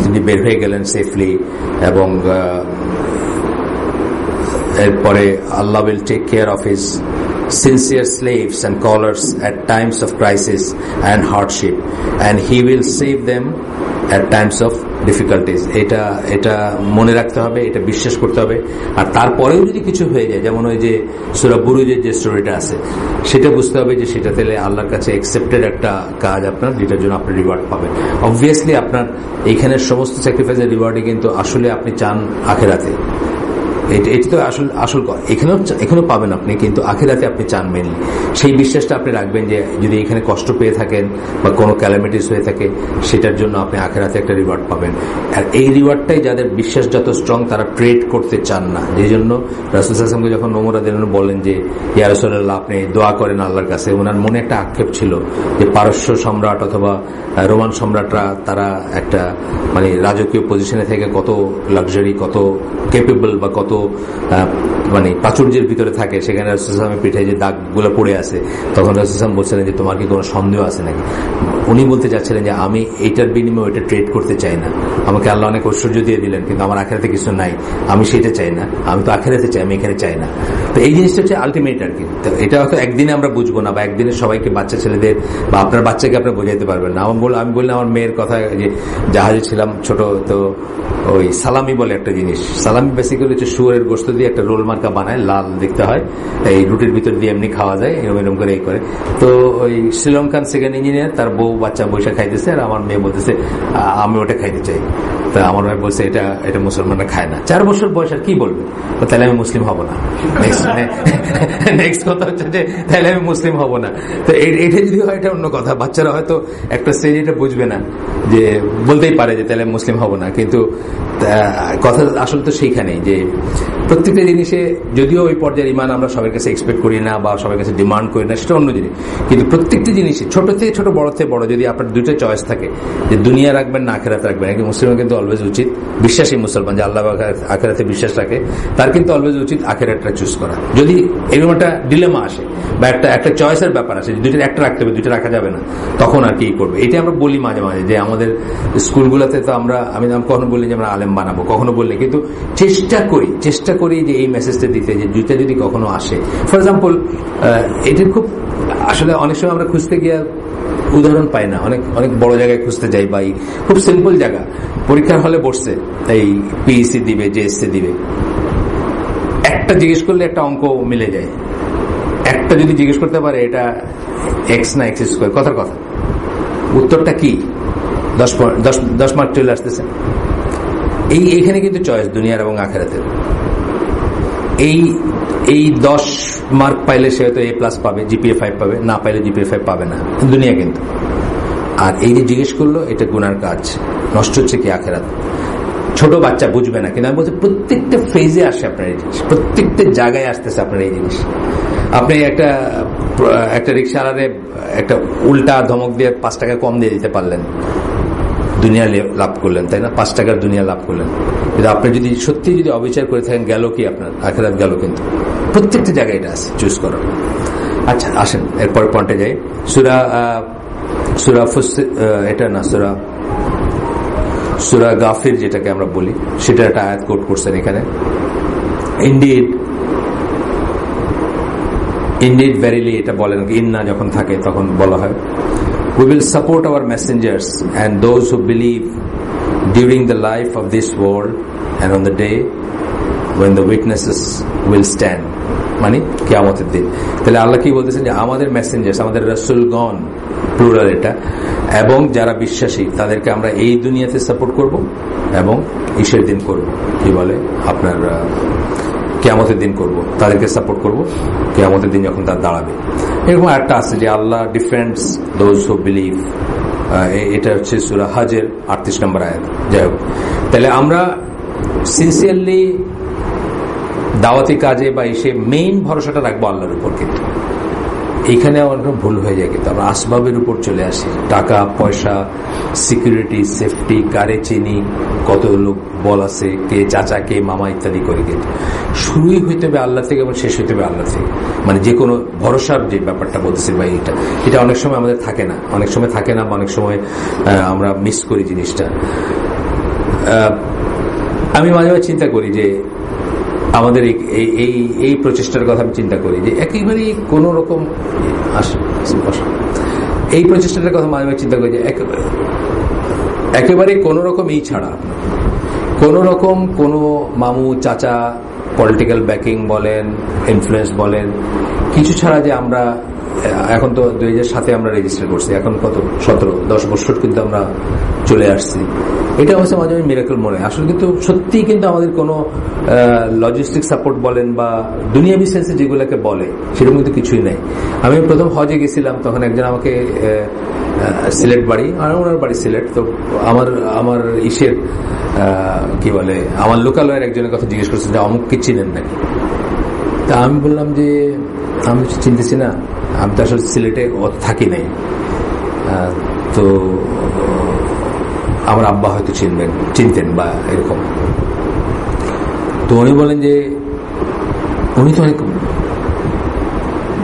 তিনি বের হয়ে গেলেন সেফলি, এবং এরপরে Allah will take care of his sincere slaves and callers at times of crisis and hardship, and he will save them at times of difficulties. এটা মনে রাখতে হবে, এটা বিশ্বাস করতে হবে। আর তারপরেও যদি কিছু হয়ে যায়, যেমন ওই যে সূরা বুরুজের যে স্টোরিটা আছে, সেটা বুঝতে হবে যে সেটা তাহলে আল্লাহর কাছে অ্যাকসেপ্টেড একটা কাজ আপনার, যেটার জন্য আপনি রিওয়ার্ড পাবেন। অবভিয়াসলি আপনার এইখানের সমস্ত স্যাক্রিফাইসের রিওয়ার্ডে কিন্তু আসলে আপনি চান আখিরাতে, এটি তো আসল এখানেও পাবেন আপনি, কিন্তু আখিরাতে আপনি চান মেনলি। সেই বিশ্বাসটা আপনি রাখবেন যে যদি এখানে কষ্ট পেয়ে থাকেন বা কোনো ক্যালামিটিস হয়ে থাকে, সেটার জন্য আপনি আখিরাতে একটা রিওয়ার্ড পাবেন। আর এই রিওয়ার্ডটাই যাদের বিশ্বাস যত স্ট্রং, তারা ট্রেড করতে চান না। যেই জন্য রাসূল সাল্লাল্লাহু আলাইহি ওয়াসাল্লামকে যখন ওমর রাদিয়াল্লাহু আনহু বলেন যে ইয়া রাসূলুল্লাহ, আপনি দোয়া করেন আল্লাহর কাছে, ওনার মনে একটা আক্ষেপ ছিল যে পারস্য সম্রাট অথবা রোমান সম্রাটরা তারা একটা মানে রাজকীয় পজিশনে থেকে কত লাক্সারি, কত ক্যাপেবল বা কত মানে প্রাচুর্যের ভিতরে থাকে, সেখানে রাসূল সাল্লাল্লাহু আলাইহি ওয়াসাল্লামের পিঠে যে দাগগুলো পড়ে আছে, তখন রাসূল সাল্লাল্লাহু আলাইহি ওয়াসাল্লাম বলছিলেন যে তোমার কি কোনো সন্দেহ আছে নাকি? উনি বলতে চাচ্ছিলেন যে আমি এইটার বিনিময়ে ওইটা ট্রেড করতে চাই না, আমাকে আল্লাহ অনেক ঐশ্বর্য দিয়ে দিলেন কিন্তু আমার আখেরাতে কিছু নাই, আমি সেটা চাই না, আমি তো আখেরাতে চাই, আমি এখানে চাই না। তো এই জিনিসটা হচ্ছে আলটিমেট আর কি। এটা হয়তো একদিনে আমরা বুঝবো না, বা একদিনে সবাইকে, বাচ্চা ছেলেদের বা আপনার বাচ্চাকে আপনি বোঝাইতে পারবেন না। আমি বললাম আমার মেয়ের কথা, যে জাহাজে ছিলাম ছোট, তো ওই সালামি বলে একটা জিনিস, সালামি বেসিক্যালি হচ্ছে শুয়োরের গোশত দিয়ে একটা রোল মার্কা বানায়, লাল দেখতে হয়, এই রুটির ভিতর দিয়ে এমনি খাওয়া যায়, এরকম এরকম করে এই করে। তো ওই শ্রীলঙ্কান সেকেন্ড ইঞ্জিনিয়ার, তার বউ বাচ্চা বৈশা খাইতেছে, আর আমার মেয়ে বলতেছে আমি ওটা খাইতে চাই। তা আমার মেয়ে বলছে এটা মুসলমানরা খায় না। 4 বছর বয়স, আর কি বলবে, তাহলে আমি মুসলিম হব না। নেক্সট কথা হচ্ছে যে তাহলে আমি মুসলিম হব না। তো এটা যদি হয় এটা অন্য কথা, বাচ্চারা হয়তো একটা স্টেজ এটা বুঝবে না, যে বলতেই পারে যে তাহলে মুসলিম হব না, কিন্তু কথা আসলে তো সেইখানেই যে প্রত্যেকটা জিনিসে, যদিও ওই পর্যায়ের ইমান আমরা সবার কাছে এক্সপেক্ট করি না বা সবার কাছে ডিমান্ড করি না, সেটা অন্য জিনিস, কিন্তু প্রত্যেকটি জিনিসে ছোট থেকে ছোট, বড় থেকে বড়, যদি আপনার দুটো চয়েস থাকে যে দুনিয়া রাখবেন না আখেরাত রাখবেন, একজন মুসলিমের কিন্তু অলওয়েজ উচিত, বিশ্বাসী মুসলমান যে আল্লাহ আখেরাতে বিশ্বাস রাখে, তার কিন্তু অলওয়েজ উচিত আখেরাতটা চুজ করা। যদি এরকম একটা ডিলেমা আসে বা একটা চয়েসের ব্যাপার আসে, দুইটা একটা রাখতে হবে, দুইটা রাখা যাবে না, তখন আর কি করবে। এটা আমরা বলি মাঝে মাঝে যে আমাদের স্কুলগুলোতে তো আমি কখনো বলি যে আমরা আলেম বানাবো, কখনো বললে, কিন্তু চেষ্টা করি যে এই মেসেজটা দিতে, যে দুইটা যদি কখনো আসে, ফর এক্সাম্পল এটা খুব আসলে অনেক সময় আমরা খুঁজতে গিয়ে উদাহরণ পাই না, অনেক বড় জায়গায় খুঁজতে যাই, বা খুব সিম্পল জায়গা, পরীক্ষার হলে বসছে, এই পিইসি দিবে, জেএসসি দিবে, একটা জিজ্ঞেস করলে একটা অঙ্ক মিলে যায়, একটা যদি জিজ্ঞেস করতে পারে এটা এক্স না এক্স স্কোয়ার, কথার কথা, উত্তরটা কি 10 মার্ক চলে আসতেছে। এইখানে কিন্তু চয়েস দুনিয়ার এবং আখেরাতের। এই 10 মার্ক পাইলে সে হয়তো A+ পাবে, জিপিএ 5 পাবে, না পাইলে জিপিএ 5 পাবে না, দুনিয়া কিন্তু। আর এই যে জিজ্ঞেস করলো, এটা গুনার কাজ, নষ্ট হচ্ছে কি আখেরাত। ছোট বাচ্চা বুঝবে না, কিন্তু আমি বলছি প্রত্যেকটা ফেজে আসে আপনার এই জিনিস, প্রত্যেকটা জায়গায় আসতেছে আপনার এই জিনিস। আপনি একটা রিক্সাওয়ালারে একটা উল্টা ধমক দিয়ে 5 টাকা কম দিয়ে দিতে পারলেন, দুনিয়া লাভ করলেন, তাই না? 5 টাকার দুনিয়া লাভ করলেন। কিন্তু আপনি যদি সত্যি অবিচার করে থাকেন, গেল কি আপনার আখেরাত গেল। কিন্তু প্রত্যেকটা জায়গায় এটা আছে চুজ করা। আচ্ছা, আসেন এরপর পয়েন্টে যাই। সূরা গাফির যেটাকে আমরা বলি, সেটা একটা আয়াত কোট করছেন এখানে। ইনডিড ভেরিলি, এটা বলেন ইন্না যখন থাকে তখন বলা হয়, we will support our messengers and those who believe during the life of this world and on the day when the witnesses will stand, মানে কিয়ামতের দিন। তাহলে আল্লাহ কি বলতেছেন যে আমাদের মেসেঞ্জার্স, আমাদের রাসূলগণ, প্লুরাল এটা, এবং যারা বিশ্বাসী তাদেরকে আমরা এই দুনিয়াতে সাপোর্ট করব এবং ঈশের দিন করব, কি বলে আপনার কিয়ামতের দিন করব, তাদেরকে সাপোর্ট করব কিয়ামতের দিন যখন তার দাঁড়াবে। এরকম একটা আছে যে আল্লাহ ডিফেন্ডস দোজ হু বিলিভ, এটা হচ্ছে সূরা হজের 38 নম্বর আয়াত। যাই হোক, তাহলে আমরা সিনসিয়ারলি দাওয়াতি কাজে বা এসে মেইন ভরসাটা রাখবো আল্লাহর উপর। কিন্তু এইখানে অনেক ভুল হয়ে যায়, কিন্তু আমরা আসবাবের উপর চলে আসি, টাকা পয়সা, সিকিউরিটি, সেফটি, কারে চিনি, কত লোক বল আছে, কে চাচা কে মামা ইত্যাদি করে। কিন্তু শুরুই হইতে হবে আল্লাহ থেকে এবং শেষ হইতে হবে আল্লাহ থেকে। মানে যে কোনো ভরসার যে ব্যাপারটা বলতেছি ভাই, এটা অনেক সময় আমাদের থাকে না, অনেক সময় আমরা মিস করি জিনিসটা। আমি মাঝে মাঝে চিন্তা করি যে আমাদের এই প্রচেষ্টার কথা আমি চিন্তা করি যে একেবারেই কোন রকম এই প্রচেষ্টাটার কথা মাঝে মাঝে চিন্তা করি যে একেবারে কোন রকম ছাড়া, কোন রকম কোনো মামু চাচা পলিটিক্যাল ব্যাকিং বলেন, ইনফ্লুয়েন্স বলেন, কিছু ছাড়া যে আমরা এখন তো 2007 আমরা রেজিস্টার করছি, এখন কত 10 বছর কিন্তু আমরা চলে আসছি। এটা হচ্ছে মাঝে মাঝে মিরাকল মনে হয় আসলে। কিন্তু সত্যি কিন্তু আমাদের কোনো লজিস্টিক সাপোর্ট বলেন বা দুনিয়াবি সেন্সে যেগুলোকে বলে সেরকম কিন্তু কিছুই নাই। আমি প্রথম হজে গেছিলাম, তখন একজন আমাকে সিলেট বাড়ি, আর ওনার বাড়ি সিলেট, তো আমার ইসের কি বলে আমার লোকালয়ের একজনের কথা জিজ্ঞেস করছে যে অমুক কি চিনেন নাকি। তা আমি বললাম যে আমি চিনতেছি না, আমি তো আসলে সিলেটে থাকি নাই, তো আমার আব্বা হয়তো চিনতেন বা এরকম। তো উনি বলেন যে উনি তো অনেক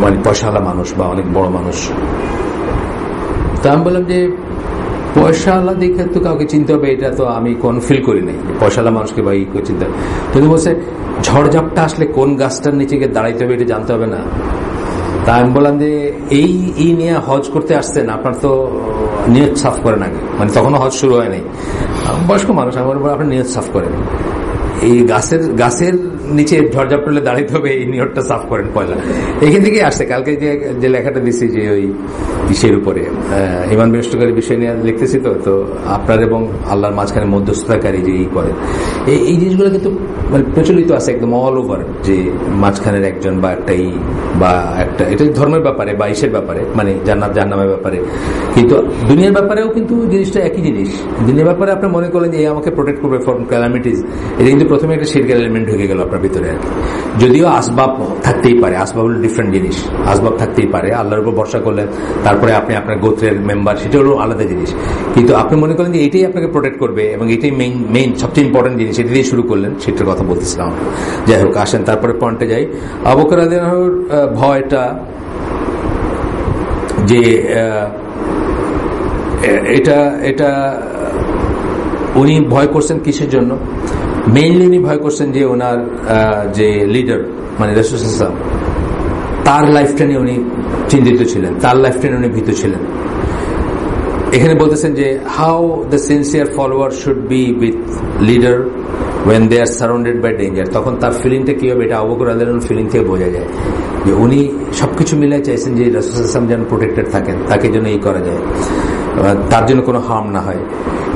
মানে পয়সাওয়ালা মানুষ বা অনেক বড় মানুষ, তো আমি বললাম যে পয়সাওয়ালা দেখে তো কাউকে চিনতে হবে, এটা তো আমি কোন ফিল করি নাই পয়সাওয়ালা মানুষকে বা চিনতে হবে। কিন্তু বলছে ঝড়ঝাপটা আসলে কোন গাছটার নিচে গিয়ে দাঁড়াইতে হবে এটা জানতে হবে না। তা আমি বললাম যে এই নিয়ে হজ করতে আসছেন, আপনার তো নিয়ত সাফ করেন আগে, মানে তখনও হজ শুরু হয় নাই, বয়স্ক মানুষ, আমার আপনার নিয়ত সাফ করেন, এই গাছের নিচে ঝড়ঝাপ টলে দাঁড়াইতে হবে এই নিয়তটা সাফ করেন পয়লা। এখান থেকেই আসছে। কালকে যে লেখাটা দিচ্ছি যে ওই ইসের উপরে ইমান বিনষ্টকারী বিষয় নিয়ে লিখতেছি, তো আপনার এবং আল্লাহর মাঝখানে মধ্যস্থতাকারী যে করেন, এই জিনিসগুলো কিন্তু মানে প্রচলিত আছে একদম অল ওভার, যে মাঝখানের একজন বা একটা এটা ধর্মের ব্যাপারে বা ইসের ব্যাপারে, মানে জান্নাত জাহান্নামের ব্যাপারে, কিন্তু দুনিয়ার ব্যাপারেও কিন্তু জিনিসটা একই জিনিস। দুনিয়ার ব্যাপারে আপনি মনে করলেন যে আমাকে প্রোটেক্ট করবে ফ্রম ক্যালামিটিস, এটা কিন্তু প্রথমে একটা শিরকের এলিমেন্ট ঢুকে গেল আপনার ভিতরে আর কি। যদিও আসবাব থাকতেই পারে, আসবাব হলো ডিফারেন্ট জিনিস, আসবাব থাকতেই পারে, আল্লাহর উপর ভরসা করলেন, তারপরে আপনি আপনার গোত্রের মেম্বার, সেটা হলো আলাদা জিনিস। কিন্তু আপনি মনে করলেন যে এটাই আপনাকে প্রোটেক্ট করবে এবং এটাই মেইন সবচেয়ে ইম্পর্টেন্ট জিনিস, এটা দিয়ে শুরু করলেন, সেটার কথা বলতেছিলাম। যাই হোক, আসেন তারপরে পয়েন্টে যাই। আবু বকর রাদিয়াল্লাহু আনহুর ভয়টা যে এটা উনি ভয় করছেন কিসের জন্য? মেইনলি উনি ভয় করছেন যে ওনার যে লিডার মানে রাসূল সাল্লাল্লাহু আলাইহি ওয়াসাল্লাম, তার লাইফটা নিয়ে উনি চিন্তিত ছিলেন, তার লাইফটা নিয়ে উনি ভীত ছিলেন। এখানে বলতেছেন যে how the sincere follower should be with leader when they are surrounded by danger। তখন তার ফিলিংটা কি হবে, এটা আবু বকর রাদিয়াল্লাহু আনহুর ফিলিং থেকে বোঝা যায় যে উনি সবকিছু মিলাই চাইছেন যে রাসূল সাল্লাল্লাহু আলাইহি ওয়াসাল্লাম যেন প্রোটেক্টেড থাকেন, তাকে যেন এই করা যায়, তার জন্য কোনো হার্ম না হয়।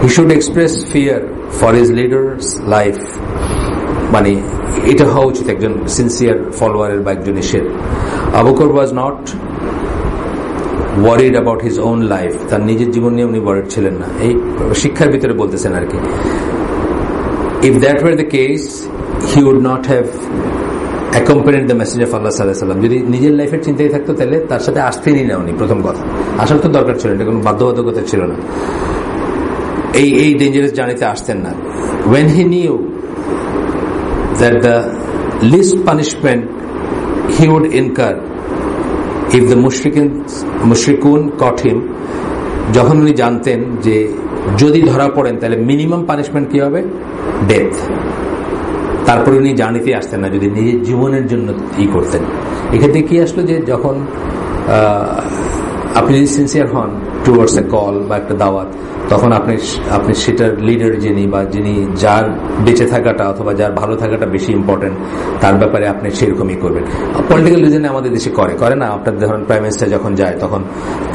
He should express fear for his leaders life, মানে এটা হওয়া উচিত একজন সিনসিয়ার ফলোয়ারের বা একজন ইসের। Abu Bakr was not worried about his own life, তার নিজের জীবন নিয়ে উনি ওয়ারিড ছিলেন না, এই শিক্ষার ভিতরে বলতেছেন আর কি। If that were the case, he would not have accompanied the message of Allah sallallahu alaihi wasallam। যদি নিজের লাইফের চিন্তাই থাকতো তাহলে তার সাথে আসতেনই না উনি। প্রথম কথা, আসলে তো দরকার ছিল, এটা কোনো বাধ্যবাধকতা ছিল না, এই ডেঞ্জারাস জার্নিতে আসতেন না। When he knew that the least punishment he would incur if the mushrikun caught him, যখন উনি জানতেন যে যদি ধরা পড়েন তাহলে মিনিমাম পানিশমেন্ট কি হবে, ডেথ, তারপরে উনি জার্নিতে আসতেন না যদি নিজের জীবনের জন্য ই করতেন। এক্ষেত্রে কি আসলো যে যখন আপনি যদি সিনসিয়ার হন টুয়ার্ডস এ কল বা একটা দাওয়াত, তখন আপনি সেটার লিডার যিনি যার বেঁচে থাকাটা অথবা যার ভালো থাকাটা বেশি ইম্পর্টেন্ট, তার ব্যাপারে আপনি সেরকমই করবেন। পলিটিক্যাল রিজনে আমাদের দেশে করে না, আপনার ধরেন প্রাইম মিনিস্টার যখন যায় তখন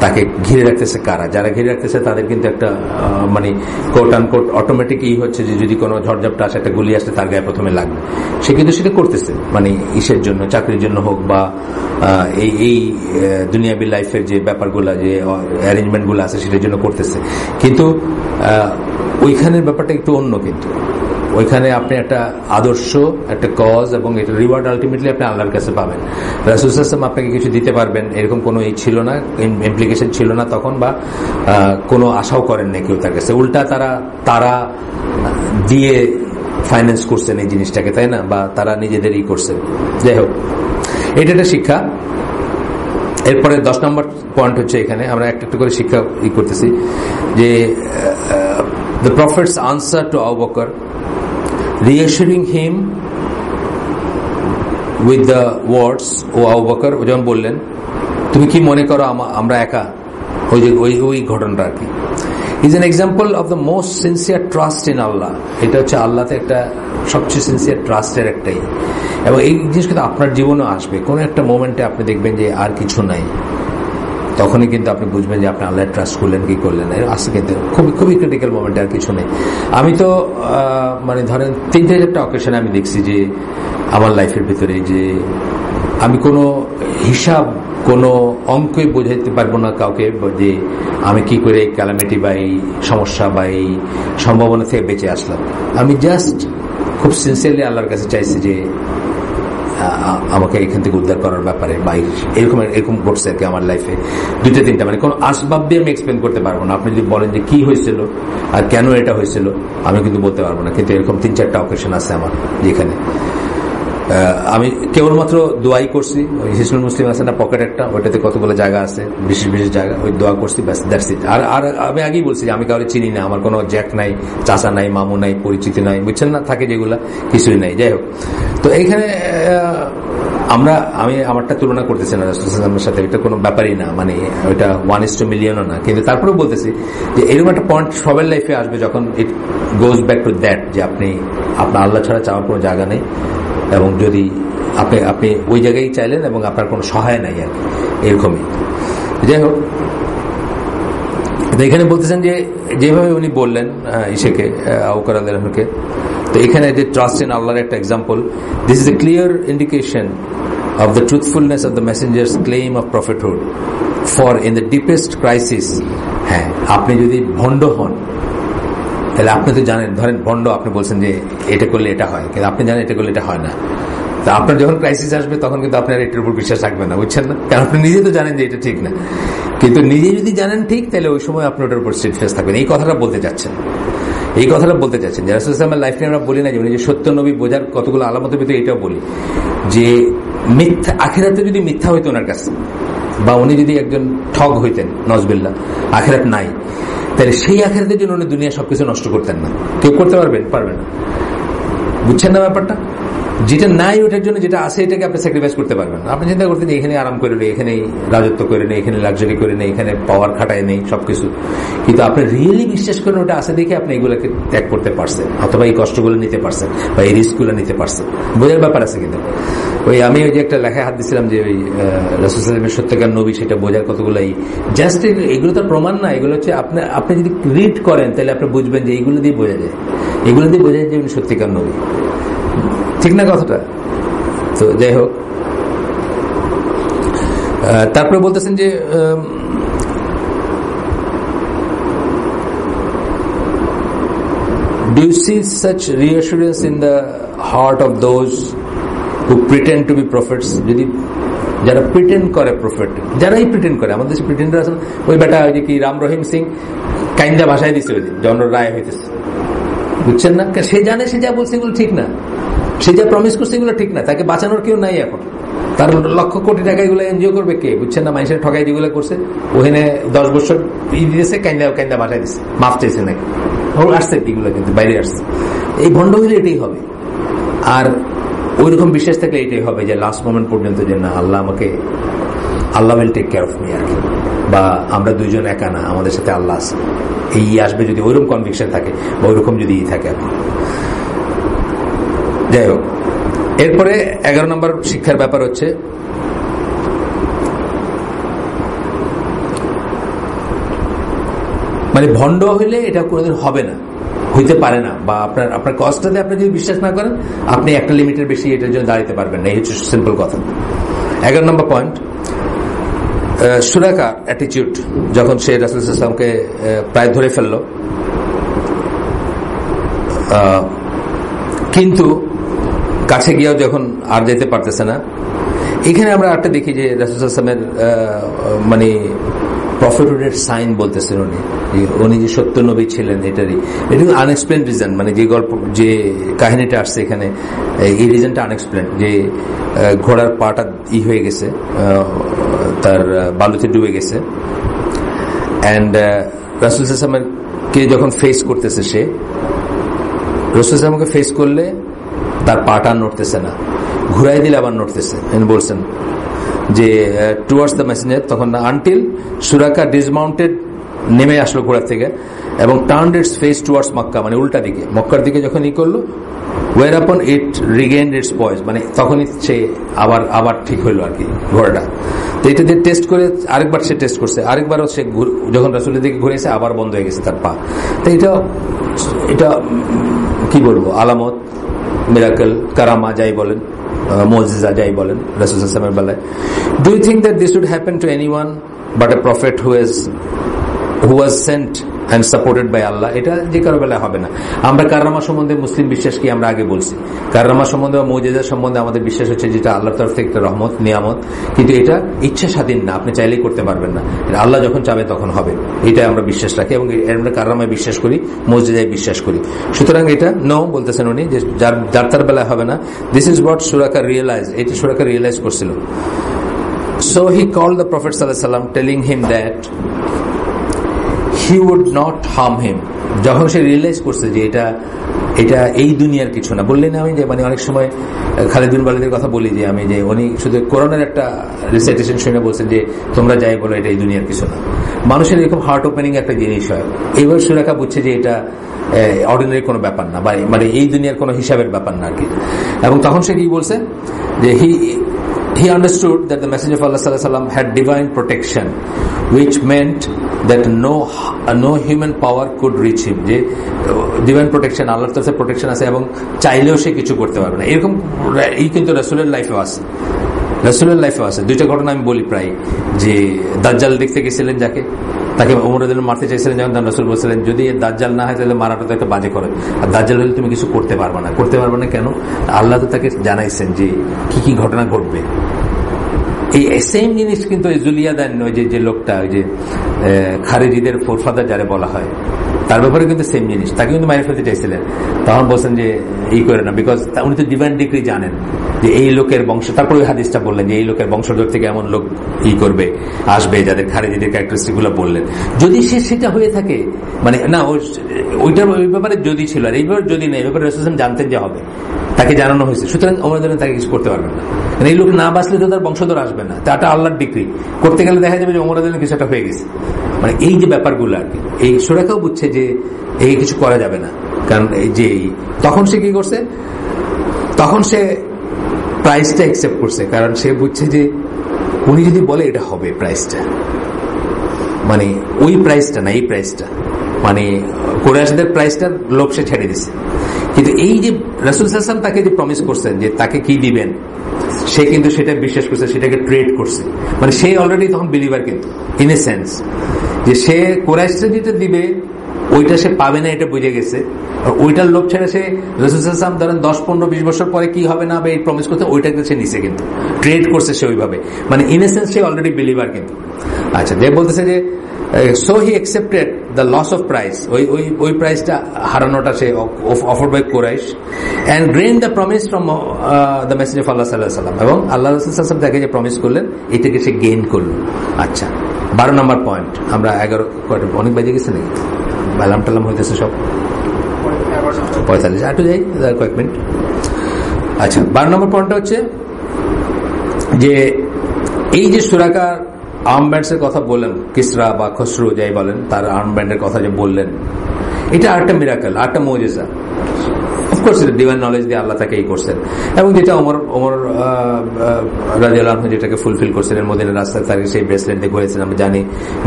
তাকে ঘিরে রাখতেছে কারা, যারা ঘিরে রাখতেছে তাদের কিন্তু একটা মানে কোট আনকোট অটোমেটিক হচ্ছে যে যদি কোনো ঝড়ঝাপটা আসে, একটা গুলি আসলে তার গায়ে প্রথমে লাগবে, সে কিন্তু সেটা করতেছে, মানে ইসের জন্য, চাকরির জন্য হোক বা এই দুনিয়াবি লাইফের যে ব্যাপারগুলো, যে অ্যারেঞ্জমেন্টগুলো আছে সেটার জন্য করতেছে। কিন্তু ওইখানের ব্যাপারটা একটু অন্য, কিন্তু ওইখানে আপনি একটা আদর্শ, একটা কজ এবং এটা রিওয়ার্ড আলটিমেটলি আপনি আল্লাহর কাছে পাবেন। রাসূল সাল্লাল্লাহু আলাইহি ওয়াসাল্লাম আপনাকে কিছু দিতে পারবেন এরকম কোনো ছিল না, ইমপ্লিকেশন ছিল না তখন, বা কোনো আশাও করেন না কেউ তার কাছে। উল্টা তারা দিয়ে ফাইন্যান্স করছেন এই জিনিসটাকে, তাই না, বা তারা নিজেদেরই করছেন। যাই হোক, এটা একটা শিক্ষা। এরপরে 10 নম্বর পয়েন্ট হচ্ছে, এখানে আমরা একটা করে শিক্ষা করতেছি যে the prophet's answer to Abu Bakr, reassuring him with the words, ও আবু বকর, যেমন বললেন তুমি কি মনে করো আমরা একা, ওই ঘটনাটা আর কি, is an example of the most sincere trust in Allah। এটা হচ্ছে আল্লাহতে একটা সবচেয়ে সিনসিয়ার ট্রাস্টের একটাই, এবং এই জিনিস কিন্তু আপনার জীবনে আসবে। কোনো একটা মোমেন্টে আপনি দেখবেন যে আর কিছু নাই, তখনই কিন্তু আপনি বুঝবেন যে আপনি আল্লাহ ট্রাস্ট করলেন কি করলেন না। আসছে কিন্তু খুবই ক্রিটিক্যাল মোমেন্টে আর কিছু নেই। আমি তো মানে ধরেন 3-4টা অকেশনে আমি দেখছি যে আমার লাইফের ভিতরে যে আমি কোনো হিসাব, কোনো অঙ্কই বোঝাইতে পারবো না কাউকে যে আমি কি করে এই ক্যালামিটি বা এই সমস্যা বা এই সম্ভাবনা থেকে বেঁচে আসলাম। আমি জাস্ট খুব সিনসিয়ারলি আল্লাহর কাছে চাইছি যে আমাকে এখান থেকে উদ্ধার করার ব্যাপারে, বা এরকম ঘটছে আর কি আমার লাইফে 2-3টা, মানে কোনো আসবাব দিয়ে আমি এক্সপ্লেন করতে পারবো না। আপনি যদি বলেন যে কি হয়েছিল আর কেন এটা হয়েছিল, আমি কিন্তু বলতে পারবো না। কিন্তু এরকম 3-4টা অকেশন আছে আমার যেখানে আমি কেবলমাত্র দোয়াই করছি, ওই হিসনুল মুসলিম আছে না পকেট একটা, ওইটাতে কতগুলো জায়গা আছে, বিশেষ বিশেষ জায়গা, ওই দোয়া করছি, ব্যাস, দ্যাটস ইট। আর আমি আগেই বলছি যে আমি কাউকে চিনি না, আমার কোনো জ্যাক নাই, চাচা নাই, মামু নাই, পরিচিতি নাই, বুঝছেন না, থাকে যেগুলা কিছুই নাই। যাই হোক, তো এইখানে আমি আমারটা তুলনা করতেছি না রাসূলের সাথে, এটা কোনো ব্যাপারই না, মানে ওইটা 1:1,000,000 না, কিন্তু তারপরেও বলতেছি যে এরকম একটা পয়েন্ট সবার লাইফে আসবে যখন ইট গোজ ব্যাক টু দ্যাট, যে আপনার আল্লাহ ছাড়া চাওয়ার কোনো জায়গা নেই, এবং যদি আপনি ওই জায়গায় চাইলেন এবং আপনার কোনো সহায় নাই আর কি, এরকমই। যাই হোক, এখানে বলতেছেন যে যেভাবে উনি বললেন ইসেকে, আবু বকর রাদিয়াল্লাহু আনহুকে, তো এখানে যে ট্রাস্ট ইন আল্লাহর একটা example, this is a clear indication of the truthfulness of the messenger's claim of prophethood, for in the deepest crisis, হ্যাঁ, আপনি যদি ভণ্ড হন তাহলে আপনি তো জানেন, ধরেন ভণ্ড, আপনি বলছেন যে এটা করলে এটা হয়, কিন্তু আপনি জানেন এটা করলে এটা হয় না, তা আপনার যখন ক্রাইসিস আসবে তখন কিন্তু আপনার এটার উপর বিশ্বাস রাখবেন না, বুঝছেন না, কারণ আপনি নিজে তো জানেন যে এটা ঠিক না, কিন্তু নিজে যদি জানেন ঠিক, তাহলে ওই সময় আপনি ওটার উপর স্টেডফাস্ট থাকবেন। এই কথাটা বলতে চাচ্ছেন যে রাসূলুল্লাহ সাল্লাল্লাহু লাইফ নিয়ে আমরা বলি না যে উনি যে সত্য নবী বোঝার কতগুলো আলামতের ভিতরে এটাও বলি যে মিথ্যা, আখিরাতে যদি মিথ্যা হইতো ওনার কাছে, বা উনি যদি একজন ঠগ হইতেন, নজবিল্লাহ, আখিরাত নাই, তাহলে সেই আখিরাতের জন্য উনি দুনিয়া সবকিছু নষ্ট করতেন না। কেউ করতে পারবে না, বুঝছেন না ব্যাপারটা? যেটা নাই ওটার জন্য যেটা আছে এটাকে আপনি স্যাক্রিফাইস করতে পারবেন। আপনি চিন্তা করতেন এখানে আরাম করে নেই, এখানে রাজত্ব করে নেই, এখানে লাক্সারি করে নেই, এখানে পাওয়ার খাটায় নেই, সবকিছু, কিন্তু আপনি রিয়েলি বিশ্বাস করেন ওটা আছে দেখে আপনি এগুলোকে ত্যাগ করতে পারছেন, অথবা এই কষ্টগুলো নিতে পারছেন, বা এই রিস্কগুলো নিতে পারছেন, বোঝার ব্যাপার আছে। কিন্তু আমি ওই যে একটা লেখায় হাত দিছিলাম যে ওই রাসূল সাল্লাল্লাহু আলাইহি সত্যকার নবী, সেটা বোঝার কতগুলো জাস্ট এগুলো তো প্রমাণ না, এগুলো হচ্ছে আপনি যদি রিড করেন তাহলে আপনি বুঝবেন যে এইগুলো দিয়ে বোঝা যায়, যে উনি সত্যিকার নবী, ঠিক না কথাটা? তো যাই হোক, তারপরে বলতেছেন যে do you see such reassurance in the heart of those who pretend to be prophets? যদি যারা প্রিটেন্ড করে প্রফেট, যারাই প্রিটেন্ড করে, আমাদের দেশে প্রিটেন্ডার আছেন, ওই বেটা ওই যে কি রাম রহিম সিং কাইন্দা ভাষায় দিচ্ছে, ওই জন রায় হইতেছে, বুঝছেন না? সে জানে সে যা বলছে এগুলো ঠিক না, সে যা প্রমিস করছে এগুলো ঠিক না, তাকে বাঁচানোর কেউ নাই এখন, তার লক্ষ কোটি টাকা এগুলো এনজয় করবে কে, বুঝছেন না? মানুষের ঠকাই যেগুলো করছে, ওখানে 10 বছর দিয়েছে, কাইন্দা ভাষায় দিচ্ছে, মাফ চাইছে নাকি, আসছে এগুলো, কিন্তু বাইরে আসছে। এই ভণ্ড হইলে এটাই হবে, আর ওইরকম বিশ্বাস থাকলে এটাই হবে যে লাস্ট মোমেন্ট পর্যন্ত যে না, Allah will take care of me, আর কি, বা আমরা দুইজন একা না, আমাদের সাথে আল্লাহ আছে, এই আসবে যদি ওইরকম কনভিকশন থাকে, বা ওইরকম যদি থাকে। যাই হোক, এরপরে 11 নম্বর শিক্ষার ব্যাপার হচ্ছে মানে ভণ্ড হইলে এটা কোনোদিন হবে না, হইতে পারে না, বা আপনার কষ্টটাতে আপনি যদি বিশ্বাস না করেন, আপনি একটা লিমিটের বেশি এটার জন্য দাঁড়াতে পারবেন না, এই হচ্ছে সিম্পল কথা। 11 নম্বর পয়েন্ট, সুরাকা অ্যাটিটিউড, যখন সে রাসূল সাল্লাল্লাহু আলাইহি ওয়াসাল্লামকে প্রায় ধরে ফেলল, কিন্তু কাছে গিয়েও যখন আর যেতে পারতেছে না, এখানে আমরা একটা দেখি যে রাসূল সাল্লাল্লাহু আলাইহি ওয়াসাল্লামের মানে প্রফেটহুডের সাইন বলতেছেন উনি যে সত্য নবী ছিলেন, এটা আনএক্সপ্লেন রিজন, মানে যে গল্প, যে কাহিনীটা আসছে এখানে, এই রিজনটা আনএক্সপ্লেন, যে ঘোড়ার পাটা হয়ে গেছে, তার বালুতে ডুবে গেছে, অ্যান্ড রাসূল সাল্লাল্লাহু আলাইহি ওয়াসাল্লামকে যখন ফেস করতেছে, সে রাসূল সাল্লাল্লাহু আলাইহি ওয়াসাল্লামকে ফেস করলে তার পাটা নড়তেছে না, ঘুরাই দিলে আবার নড়তেছে, বলছেন যে টুয়ার্ডস দ্য মেসেঞ্জার, তখন না, আনটিল সুরাকা ডিসমাউন্টেড, নেমে আসলো ঘোড়া থেকে, এবং turned it's face towards Mecca, মানে উল্টা দিকে, মক্কার দিকে যখন করলো, ওয়ার আপন ইট রিগেইনড ইটস পয়েজ, মানে তখনই সে আবার ঠিক হইলো আর কি ঘোড়াটা। তো এটা দিয়ে টেস্ট করে আরেকবার সে টেস্ট করছে, আরেকবারও সে যখন রাসূলের দিকে ঘুরেছে আবার বন্ধ হয়ে গেছে তার পা। তো এটা কি বলবো, আলামত, মিরাকল, কারামা যাই বলেন, মুজিজা যাই বলেন রাসূল সাল্লাল্লাহু আলাইহি ওয়াসাল্লামের বেলায়। Do you think that this would happen to anyone but a prophet who was sent and supported by Allah, এটা যে কারো বেলায় হবে না। আমরা কাররামা সম্বন্ধে মুসলিম বিশ্বাস কি আমরা আগে বলছি, কাররামা সম্বন্ধে বা মুজিজা সম্বন্ধে আমাদের বিশ্বাস হচ্ছে যেটা আল্লাহর তরফ থেকে একটা রহমত নিয়ামত, কিন্তু এটা ইচ্ছা স্বাধীন না, আপনি চাইলেই করতে পারবেন না, আল্লাহ যখন চাবে তখন হবে, এটা আমরা বিশ্বাস রাখি এবং আমরা কাররামায় বিশ্বাস করি, মুজিজায় বিশ্বাস করি। সুতরাং এটা নো বলতেছেন উনি যে যার তার বেলায় হবে না। দিস ইজ হোয়াট সুরাকা রিয়েলাইজ, এটি সুরাকা রিয়েলাইজ করছিল। So he called the Prophet ﷺ, telling him that he would not harm him. যখন সে রিয়েলাইজ করছে যে এটা এই দুনিয়ার কিছু না, বললেন আমি যে মানে অনেক সময় খালিদ বিন ওয়ালিদের কথা বলি যে আমি যে উনি শুধু কোরআনের একটা রিসাইটেশন শুনে বলছেন যে তোমরা যাই বলো এটা এই দুনিয়ার কিছু না। মানুষের এরকম হার্ট ওপেনিং একটা জিনিস হয়, এইবার সুরাকা বুঝছে যে এটা অর্ডিনারি কোনো ব্যাপার না, বা মানে এই দুনিয়ার কোনো হিসাবের ব্যাপার না আর কি। এবং তখন সে কি বলছে যে he understood that the Messenger of Allah sallallahu alaihi wasallam had divine protection, which meant that no human power could reach him. যে ডিভাইন প্রোটেকশন, আল্লাহর তরফে প্রোটেকশন আছে এবং চাইলেও সে কিছু করতে পারবে না, এরকম এই কিন্তু রাসূলের লাইফেও আছে। রাসূলের লাইফেও আছে দুইটা ঘটনা আমি বলি প্রায়, যে দাজ্জাল দেখতে গেছিলেন যাকে, তাকে ওমর রাদিয়াল্লাহু আনহু মারতে চাইছিলেন, যখন রাসূল বলছিলেন যদি দাজ্জাল না হয় তাহলে মারাটা তো একটা বাজে করে, আর দাজ্জাল হলে তুমি কিছু করতে পারবে না। করতে পারবে না কেন? আল্লাহ তো তাকে জানাইছেন যে কি কি ঘটনা ঘটবে। এই সেম জিনিস কিন্তু জুলিয়াদান, ওই যে লোকটা, ওই যে খারেজিদের ফোরফাদার যারা বলা হয়, তার ব্যাপারে কিন্তু সেম জিনিস, তাকে কিন্তু মাইরে ফেলতে চাইছিলেন। তখন বলছেন যে এই করে না, বিকজ উনি তো ডিভাইন ডিগ্রি জানেন যে এই লোকের বংশ, তারপরে ওই হাদিসটা বললেন যে এই লোকের বংশধর থেকে এমন লোক করবে আসবে যাদের খারেজিদের ক্যারেক্টারিস্টিক গুলো বললেন। যদি সেটা হয়ে থাকে, মানে না ওইটার ওই ব্যাপারে যদি ছিল, আর এই ব্যাপারে যদি না, এই ব্যাপারে রাসূল জানতেন যে হবে, তাকে জানানো হয়েছে, সুতরাং ওমর তাকে কিছু করতে পারবেন না। এই লোক না বাঁচলে তো তার বংশধর আসবে না, তাটা আল্লাহর ডিগ্রি, করতে গেলে দেখা যাবে যে ওমর কিছু একটা হয়ে গেছে। মানে এই যে ব্যাপারগুলো আর কি, এই সুরাকাও বুঝছে যে এই কিছু করা যাবে না, কারণ এই যে তখন সে কি করছে, তখন সে প্রাইসটা অ্যাকসেপ্ট করছে, কারণ সে বুঝছে যে উনি যদি বলে এটা হবে, প্রাইসটা মানে ওই প্রাইসটা না, এই প্রাইসটা মানে কুরাইশদের প্রাইসটার লোভ সে ছেড়ে দিছে। কিন্তু এই যে রাসূল সাল্লাল্লাহু আলাইহি ওয়াসাল্লাম তাকে যে প্রমিস করছেন যে তাকে কি দিবেন, সে কিন্তু সেটা বিশ্বাস করছে, সেটাকে ট্রেড করছে। মানে সে অলরেডি তখন বিলিভার, কিন্তু ইন এ সেন্স যে সে কুরাইশরা যেটা দিবে ওইটা সে পাবে না, এটা বুঝে গেছে। ওইটার লোভ ছেড়ে সে রাসূল সাল্লাল্লাহু আলাইহি ওয়াসাল্লাম ধরেন 10-15-20 বছর পরে কি হবে না হবে এই প্রমিস করতে, ওইটাকে সে নিছে, কিন্তু ট্রেড করছে সে ওইভাবে, মানে in a sense say already believer কিন্তু। আচ্ছা, যে বলতেছে যে so he accepted the loss of price, ওই প্রাইসটা হারানোটা সে offered by Quraysh, and gained the promise from the Messenger of Allah sallallahu alaihi wasallam, এবং আল্লাহ রাসূল সাল্লাল্লাহু আলাইহি ওয়াসাল্লাম তাকে যে প্রমিস করলেন এটাকে সে গেইন করলো। আচ্ছা, 12 নম্বর পয়েন্ট, আমরা 11 অনেক বাজে গেছে নাকি, বালাম টালাম হইতেছে সব 45, একটু যাই কয়েক মিনিট। আচ্ছা, 12 নম্বর পয়েন্টটা হচ্ছে যে এই যে সুরাকার আর্মব্যান্ডস এর কথা বললেন, কিসরা বা খসরু যাই বলেন, তার আর্মব্যান্ডের কথা যে বললেন, এটা আরেকটা মিরাকেল, আরেকটা মুজিজা। অফকোর্স এটা ডিভাইন নলেজ দিয়ে আল্লাহ তাকে এই করছেন, এবং যেটা ওমর রাদিয়াল্লাহু আনহু যেটাকে ফুলফিল করছেন, মদিনার রাস্তায় তাকে সেই ব্রেসলেট দিয়ে ঘুরেছেন, আমরা জানি,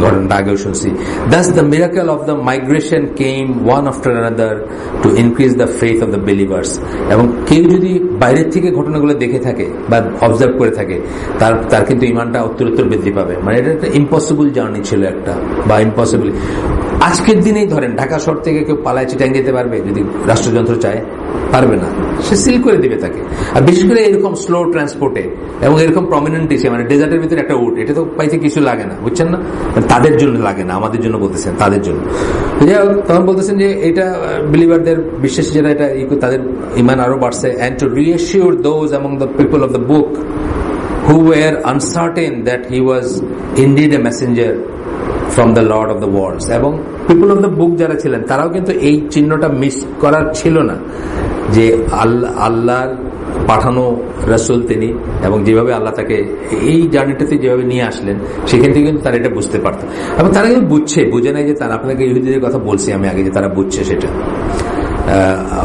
ঘটনাটা আগেও শুনছি। That's the miracle of the migration came one after another to increase the faith of the believers. এবং কেউ যদি বাইরের থেকে ঘটনাগুলো দেখে থাকে বা অবজার্ভ করে থাকে, তার কিন্তু ইমানটা উত্তরোত্তর বৃদ্ধি পাবে। মানে এটা একটা ইম্পসিবল জার্নি ছিল একটা, বা ইম্পসিবল। আজকের দিনেই ধরেন ঢাকা শহর থেকে কেউ পালায় চিটাং যেতে পারবে যদি রাষ্ট্রযন্ত্র চায়? পারবে না, সে সিল করে দিবে তাকে। আর বিশেষ করে এরকম স্লো ট্রান্সপোর্টে এবং এরকম প্রমিনেন্ট ইসে, মানে ডেজার্টের ভিতরে একটা উট, এটা তো পাইতে কিছু লাগে না, বুঝছেন না? তাদের জন্য লাগে না, আমাদের জন্য বলতেছেন, তাদের জন্য। তখন বলতেছেন যে এটা বিলিভারদের বিশ্বাস, যেটা এটা তাদের ইমান আরো বাড়ছে। and to reassure those among the people of the book who were uncertain that he was indeed a messenger from the Lord of the worlds, এবং পিপল অফ দ্য বুক যারা ছিলেন তারাও কিন্তু এই চিহ্নটা মিস করার ছিল না, যে আল্লাহর পাঠানো রাসূল তিনি, এবং যেভাবে আল্লাহ তাকে এই জার্নিটাতে যেভাবে নিয়ে আসলেন, সেখান থেকে কিন্তু তারা এটা বুঝতে পারত। এবং তারা কিন্তু বুঝে নাই যে তারা, আপনাকে ইহুদিদের কথা বলছি আমি আগে, যে তারা বুঝছে সেটা,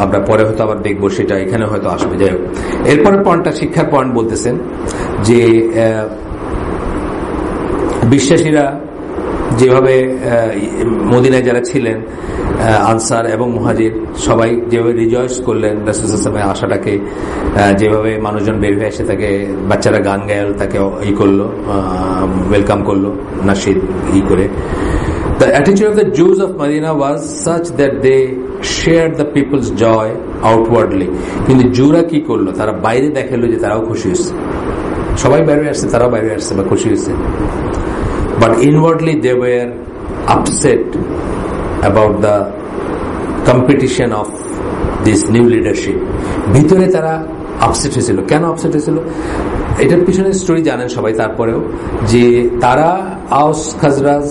আমরা পরে হয়তো আবার দেখবো, সেটা এখানে হয়তো আসবে। যাই হোক, এরপরের পয়েন্টটা শিক্ষার পয়েন্ট বলতেছেন যে বিশ্বাসীরা যেভাবে মদিনায় যারা ছিলেন আনসার এবং মুহাজির সবাই যেভাবে রিজয়েস করলেন রাসূল সাল্লাল্লাহু আলাইহি ওয়াসাল্লামের আশাটাকে, যেভাবে মানুষজন বের হয়ে এসে তাকে, বাচ্চারা গান গাইল, তাকে করলো, ওয়েলকাম করলো নাশিদ করে, The attitude of the Jews of Medina was such that they shared the people's joy outwardly. কিন্তু জুরা কি করলো, তারা বাইরে দেখালো যে তারাও খুশি হয়েছে, সবাই বাইরে আসছে, তারাও বাইরে আসছে বা খুশি হয়েছে, but inwardly they were upset about the competition of this new leadership. ভিতরে তারা আপসেট হয়েছিল। কেন আপসেট হয়েছিল এটার পিছনে স্টোরি জানেন সবাই। তারপরেও যে তারা আওস খাজরাজ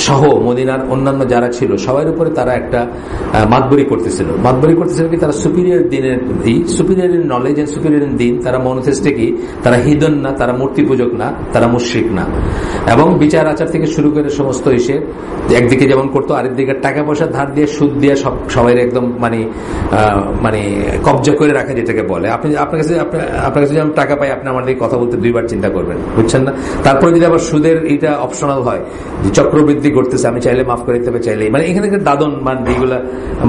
সহ মদিনার অন্যান্য যারা ছিল সবার উপরে তারা একটা মাতবরি করতেছিল কি তারা সুপিরিয়র দিনের superior in knowledge and superior in দিন, তারা মনোথেস্টে কি, তারা হিদন না, তারা মূর্তি পূজক না, তারা মুশরিক না। এবং বিচার আচার থেকে শুরু করে সমস্ত এসে একদিকে যেমন করতো, আরেকদিকে টাকা পয়সা ধার দিয়ে সুদ দিয়ে সবাই একদম মানে কবজা করে রাখা, যেটাকে বলে। আপনার কাছে যদি আমি টাকা পাই, আপনি আমার দিকে কথা বলতে দুইবার চিন্তা করবেন, বুঝছেন না? তারপরে যদি আবার সুদের এটা অপশনাল হয় যে চক্রবৃদ্ধি করতেছে, আমি চাইলে মাফ করে দিতে হবে, চাইলে মানে এখানে দাদন মানে এইগুলা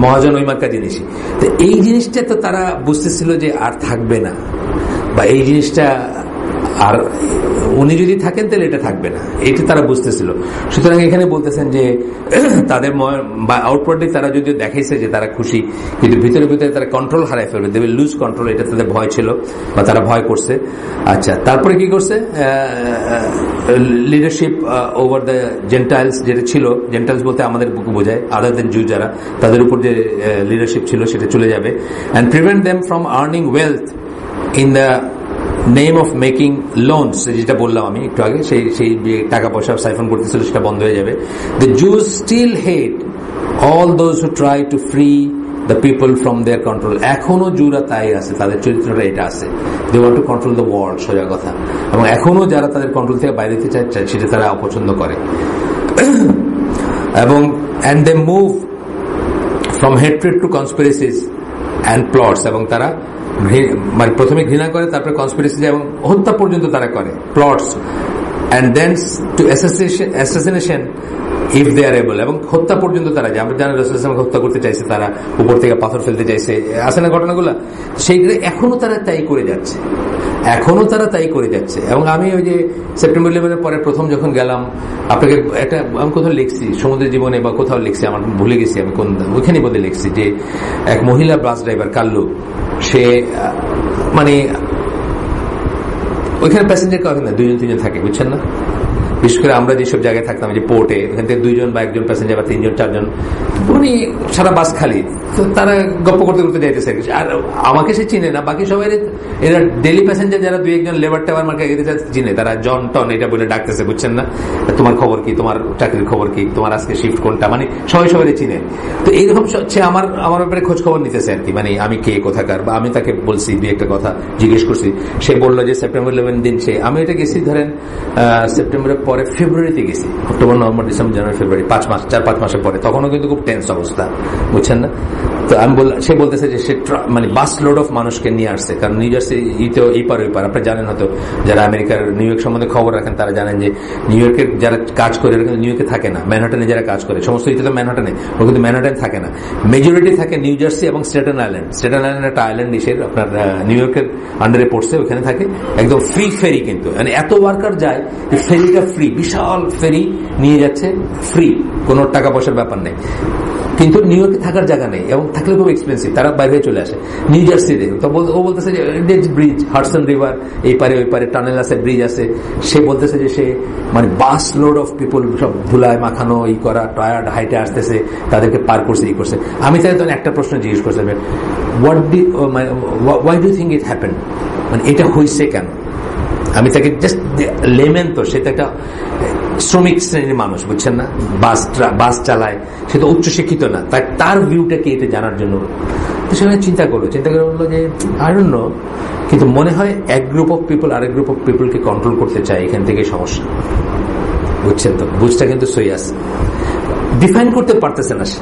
মহাজন ওই মার্কা জিনিসই। তো এই জিনিসটা তো তারা বুঝতেছিল যে আর থাকবে না, বা এই জিনিসটা আর উনি যদি থাকেন তাহলে এটা থাকবে না, এটা তারা বুঝতেছিল। সুতরাং এখানে বলতেছেন যে তাদের আউটওয়ার্ডলি তারা যদিও দেখাইছে যে তারা খুশি, কিন্তু ভিতরে ভিতরে তারা কন্ট্রোল হারাই ফেলবে, দে উইল লুজ কন্ট্রোল, এটা তাদের ভয় ছিল বা তারা ভয় করছে। আচ্ছা, তারপরে কি করছে, লিডারশিপ ওভার দ্য জেন্টাইলস যেটা ছিল, জেন্টাইলস বলতে আমাদের বোঝায় আদার দেন জু যারা, তাদের উপর যে লিডারশিপ ছিল সেটা চলে যাবে। And prevent them from earning wealth in the name of making loans, যেটা বললাম আমি একটু আগে, সেই টাকা পয়সা সাইফন করতেছিল সেটা বন্ধ হয়ে যাবে। The Jews still hate all those who try to free the people from their control. এখনো জুরা তাই আছে, তাদের চরিত্রটা এটা আছে, they want to control the world, সোজা কথা। এবং এখনো যারা তাদের কন্ট্রোল থেকে বাইরে যেতে চায় সেটা তারা অপছন্দ করে। এবং and they move from hatred to conspiracies and plots, এবং তারা মানে প্রথমে ঘৃণা করে, তারপরে কনস্পিরেসি এবং হত্যা পর্যন্ত তারা করে, plots, and then to assassination if they are able, এবং হত্যা পর্যন্ত তারা যায়। আমরা জানি রাসূলুল্লাহ হত্যা করতে চাইছে, তারা উপর থেকে পাথর ফেলতে চাইছে, আছে না ঘটনাগুলো? সেইগুলো এখনো তারা তাই করে যাচ্ছে, এখনো তারা তাই করে যাচ্ছে। এবং আমি ওই যে সেপ্টেম্বর 11 পরে প্রথম যখন গেলাম, আপনাকে একটা আমি কোথাও লিখছি সমুদ্রের জীবনে বা কোথাও লিখছি, আমার ভুলে গেছি আমি কোন, ওইখানে বোধে লিখছি যে এক মহিলা বাস ড্রাইভার কাল্লু, সে মানে ওইখানে প্যাসেঞ্জার কাউকে না, 2-3 থাকে, বুঝছেন না? বিশেষ করে আমরা যেসব জায়গায় থাকতাম, যে পোর্টে, এখান থেকে 2 বা 1 প্যাসেঞ্জার বা 3-4 মানে সারা বাস খালি, তো তারা গপ্প করতে করতে যাইতেছে। আর আমাকে সে চিনে না, বাকি সবাই এরা ডেলি প্যাসেঞ্জার যারা 2-1 লেবার টেবার মার্কে চিনে, তারা জন টন এটা বলে ডাকতেছে, বুঝছেন না? তোমার খবর কি, তোমার চাকরির খবর কি, তোমার আজকে শিফট কোনটা, মানে সবাই চিনে। তো এইরকম সে আমার ব্যাপারে খোঁজ খবর নিতেছে আর কি, মানে আমি কে, কোথাকার, বা আমি তাকে বলছি 2-1 কথা জিজ্ঞেস করছি, সে বললো যে সেপ্টেম্বর 11 দিন সে, আমি এটা গেছি ধরেন সেপ্টেম্বরের পরে ফেব্রুয়ারিতে গেছি, অক্টোবর নভেম্বর ডিসেম্বর জানুয়ারি ফেব্রুয়ারি, 4-5 মাসের পরে, তখনও কিন্তু খুব টেন্স অবস্থা, বুঝছেন না? তো আমি সে বলতেছে যে সে মানে বাস লোড অফ মানুষকে নিয়ে আসছে, কারণ নিউ জার্সি এই পার ওই পার, আপনারা জানেন হয়তো যারা আমেরিকার নিউ ইয়র্ক সম্বন্ধে খবর রাখেন, তারা জানেন যে নিউ ইয়র্কের যারা কাজ করে ওরা কিন্তু নিউ ইয়র্কে থাকে না, ম্যানহাটনে যারা কাজ করে, সমস্ত ইতে তো ম্যানহাটনে, ও কিন্তু ম্যানহাটনে থাকে না, মেজরিটি থাকে নিউ জার্সি এবং স্টেটেন আইল্যান্ড। স্টেটেন আইল্যান্ড একটা আইল্যান্ড দেশের, আপনার নিউ ইয়র্কের আন্ডারে পড়ছে, ওখানে থাকে, একদম ফ্রি ফেরি, কিন্তু মানে এত ওয়ার্কার যায়, ফেরিটা ফ্রি, বিশাল ফেরি নিয়ে যাচ্ছে ফ্রি, কোনো টাকা পয়সার ব্যাপার নেই। কিন্তু নিউ ইয়র্কে থাকার জায়গা নেই, এবং থাকলে খুব এক্সপেন্সিভ, তারা বাইরে চলে আসে নিউ জার্সিতে। তো ও বলতেছে যে ব্রিজ, হাডসন রিভার এই পারে ওই পারে টানেল আছে, ব্রিজ আছে, সে বলতেছে যে সে মানে বাস লোড অফ পিপল, সব ধুলায় মাখানো, ই করা, টায়ার্ড, হাইটে আসতেছে, তাদেরকে পার করছে, ই করছে। আমি তাই তখন একটা প্রশ্ন জিজ্ঞেস করছিলাম, why do think it happen, মানে এটা হয়েছে কেন? আমি তাকে জাস্ট লেমেন, তো সে তো একটা শ্রমিক শ্রেণীর মানুষ, বুঝছেন না, বাস চালায়, সে তো উচ্চশিক্ষিত না, তার ভিউটা কি এটা জানার জন্য সেখানে চিন্তা করে বললো যে আই ডোন্ট নো, কিন্তু মনে হয় এক গ্রুপ অফ পিপল আরেক গ্রুপ অফ পিপলকে কন্ট্রোল করতে চায়, এখান থেকে সমস্যা, বুঝছেন তো? বুঝটা কিন্তু সই আছে, ডিফাইন করতে পারতেছে না সে,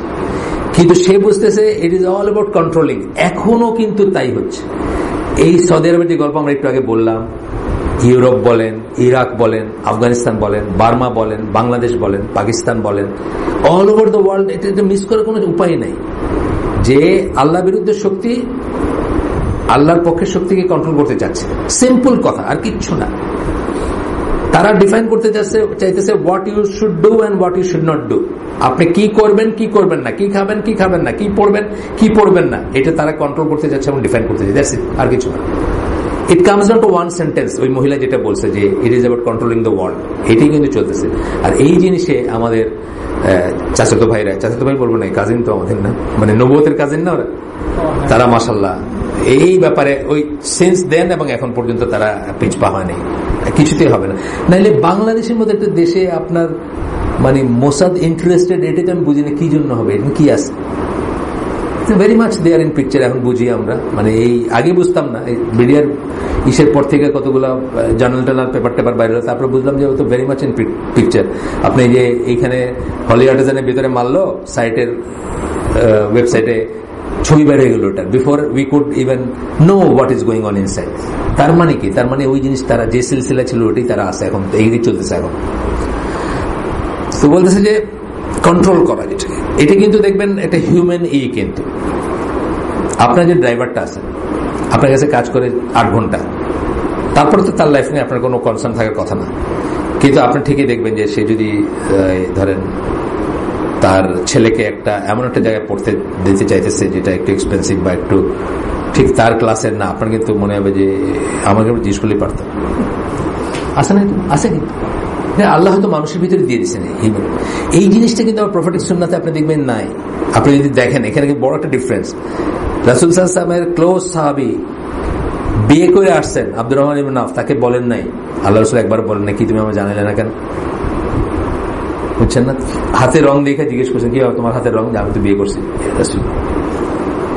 কিন্তু সে বুঝতেছে it is all about controlling. এখনো কিন্তু তাই হচ্ছে। এই সৌদি আরবের যে গল্প আমরা একটু আগে বললাম, ইউরোপ বলেন, ইরাক বলেন, আফগানিস্তান বলেন, বার্মা বলেন, বাংলাদেশ বলেন, পাকিস্তান বলেন, অল ওভার দ্য ওয়ার্ল্ড, এটা মিস করার কোনো উপায় নাই যে আল্লাহ বিরুদ্ধে শক্তি আল্লাহর পক্ষের শক্তিকে কন্ট্রোল করতে চাচ্ছে। সিম্পল কথা, আর কিচ্ছু না। তারা ডিফাইন করতে চাইতেছে what you should do and what you should not do. আপনি কি করবেন কি করবেন না, কি খাবেন কি খাবেন না, কি পড়বেন কি পড়বেন না, এটা তারা কন্ট্রোল করতে চাচ্ছে এবং ডিফাইন করতে চাচ্ছে, দ্যাটস ইট, আর কিছু না। It comes down to one sentence, ওই মহিলা যেটা বলছে যে it is about controlling the world, এটাই কিন্তু চলতেছে। আর এই জিনিসে আমাদের চাচাতো ভাইরা, চাচাতো ভাই বলবো না, কাজিন তো আমাদের না, মানে নবুয়তের কাজিন না ওরা, তারা মাশাআল্লাহ এই ব্যাপারে ওই সেন্স দেন এবং এখন পর্যন্ত তারা পিছপা হয়নি, কিছুতেই হবে না। নাইলে বাংলাদেশের মতো একটা দেশে আপনার মানে মোসাদ ইন্টারেস্টেড, এটা তো আমি বুঝি না কি জন্য হবে, এটা কি আছে, very much there in picture. এখন বুঝি আমরা, মানে এই আগে বুঝতাম না, এই মিডিয়ার ইসের পর থেকে কতগুলো জার্নাল টার্নাল পেপার টেপার বাইরে হলো, তারপরে বুঝলাম যে ও তো ভেরি মাচ ইন পিকচার। আপনি যে এইখানে হলি আর্টিজানের ভিতরে মারলো, সাইটের ওয়েবসাইটে ছবি বের হয়ে গেল ওটার, before we could even know what is going on inside. তার মানে কি, তার মানে ওই জিনিস তারা যে সিলসিলা ছিল ওটাই তারা আছে, এখন এই চলতেছে এখন। তো বলতেছে যে কন্ট্রোল করা, যেটাকে এটা কিন্তু দেখবেন একটা হিউম্যান কিন্তু আপনার যে ড্রাইভারটা আছে আপনার কাছে কাজ করে 8 ঘন্টা, তারপরে তো তার লাইফ নিয়ে আপনার কোনো কনসার্ন থাকার কথা না, কিন্তু আপনি ঠিকই দেখবেন যে সে যদি ধরেন তার ছেলেকে একটা এমন একটা জায়গায় পড়তে দিতে চাইতেছে যেটা একটু এক্সপেন্সিভ বা একটু ঠিক তার ক্লাসের না, আপনার কিন্তু মনে হবে যে আমাকে জিজ্ঞেস করলেই পারতাম, আছে না, আছে কিন্তু আল্লাহ হয়তো মানুষের ভিতরে দিয়ে দিচ্ছেন এই জিনিসটা, কিন্তু আমার প্রফেটিক সুন্নাতে আপনি দেখবেন নাই। আপনি যদি দেখেন এখানে বড় একটা ডিফারেন্স, রাসূল সাল্লাল্লাহু আলাইহি ওয়াসাল্লামের ক্লোজ সাহাবী বিয়ে করে আসছেন আব্দুর রহমান ইবনে আওফ, তাকে বলেন নাই, আল্লাহ রাসূল একবার বলেন না কি তুমি আমার জানাইলে না কেন, বুঝছেন না? হাতে রং দেখে জিজ্ঞেস করছেন কি তোমার হাতের রং, আমি তো বিয়ে করছি,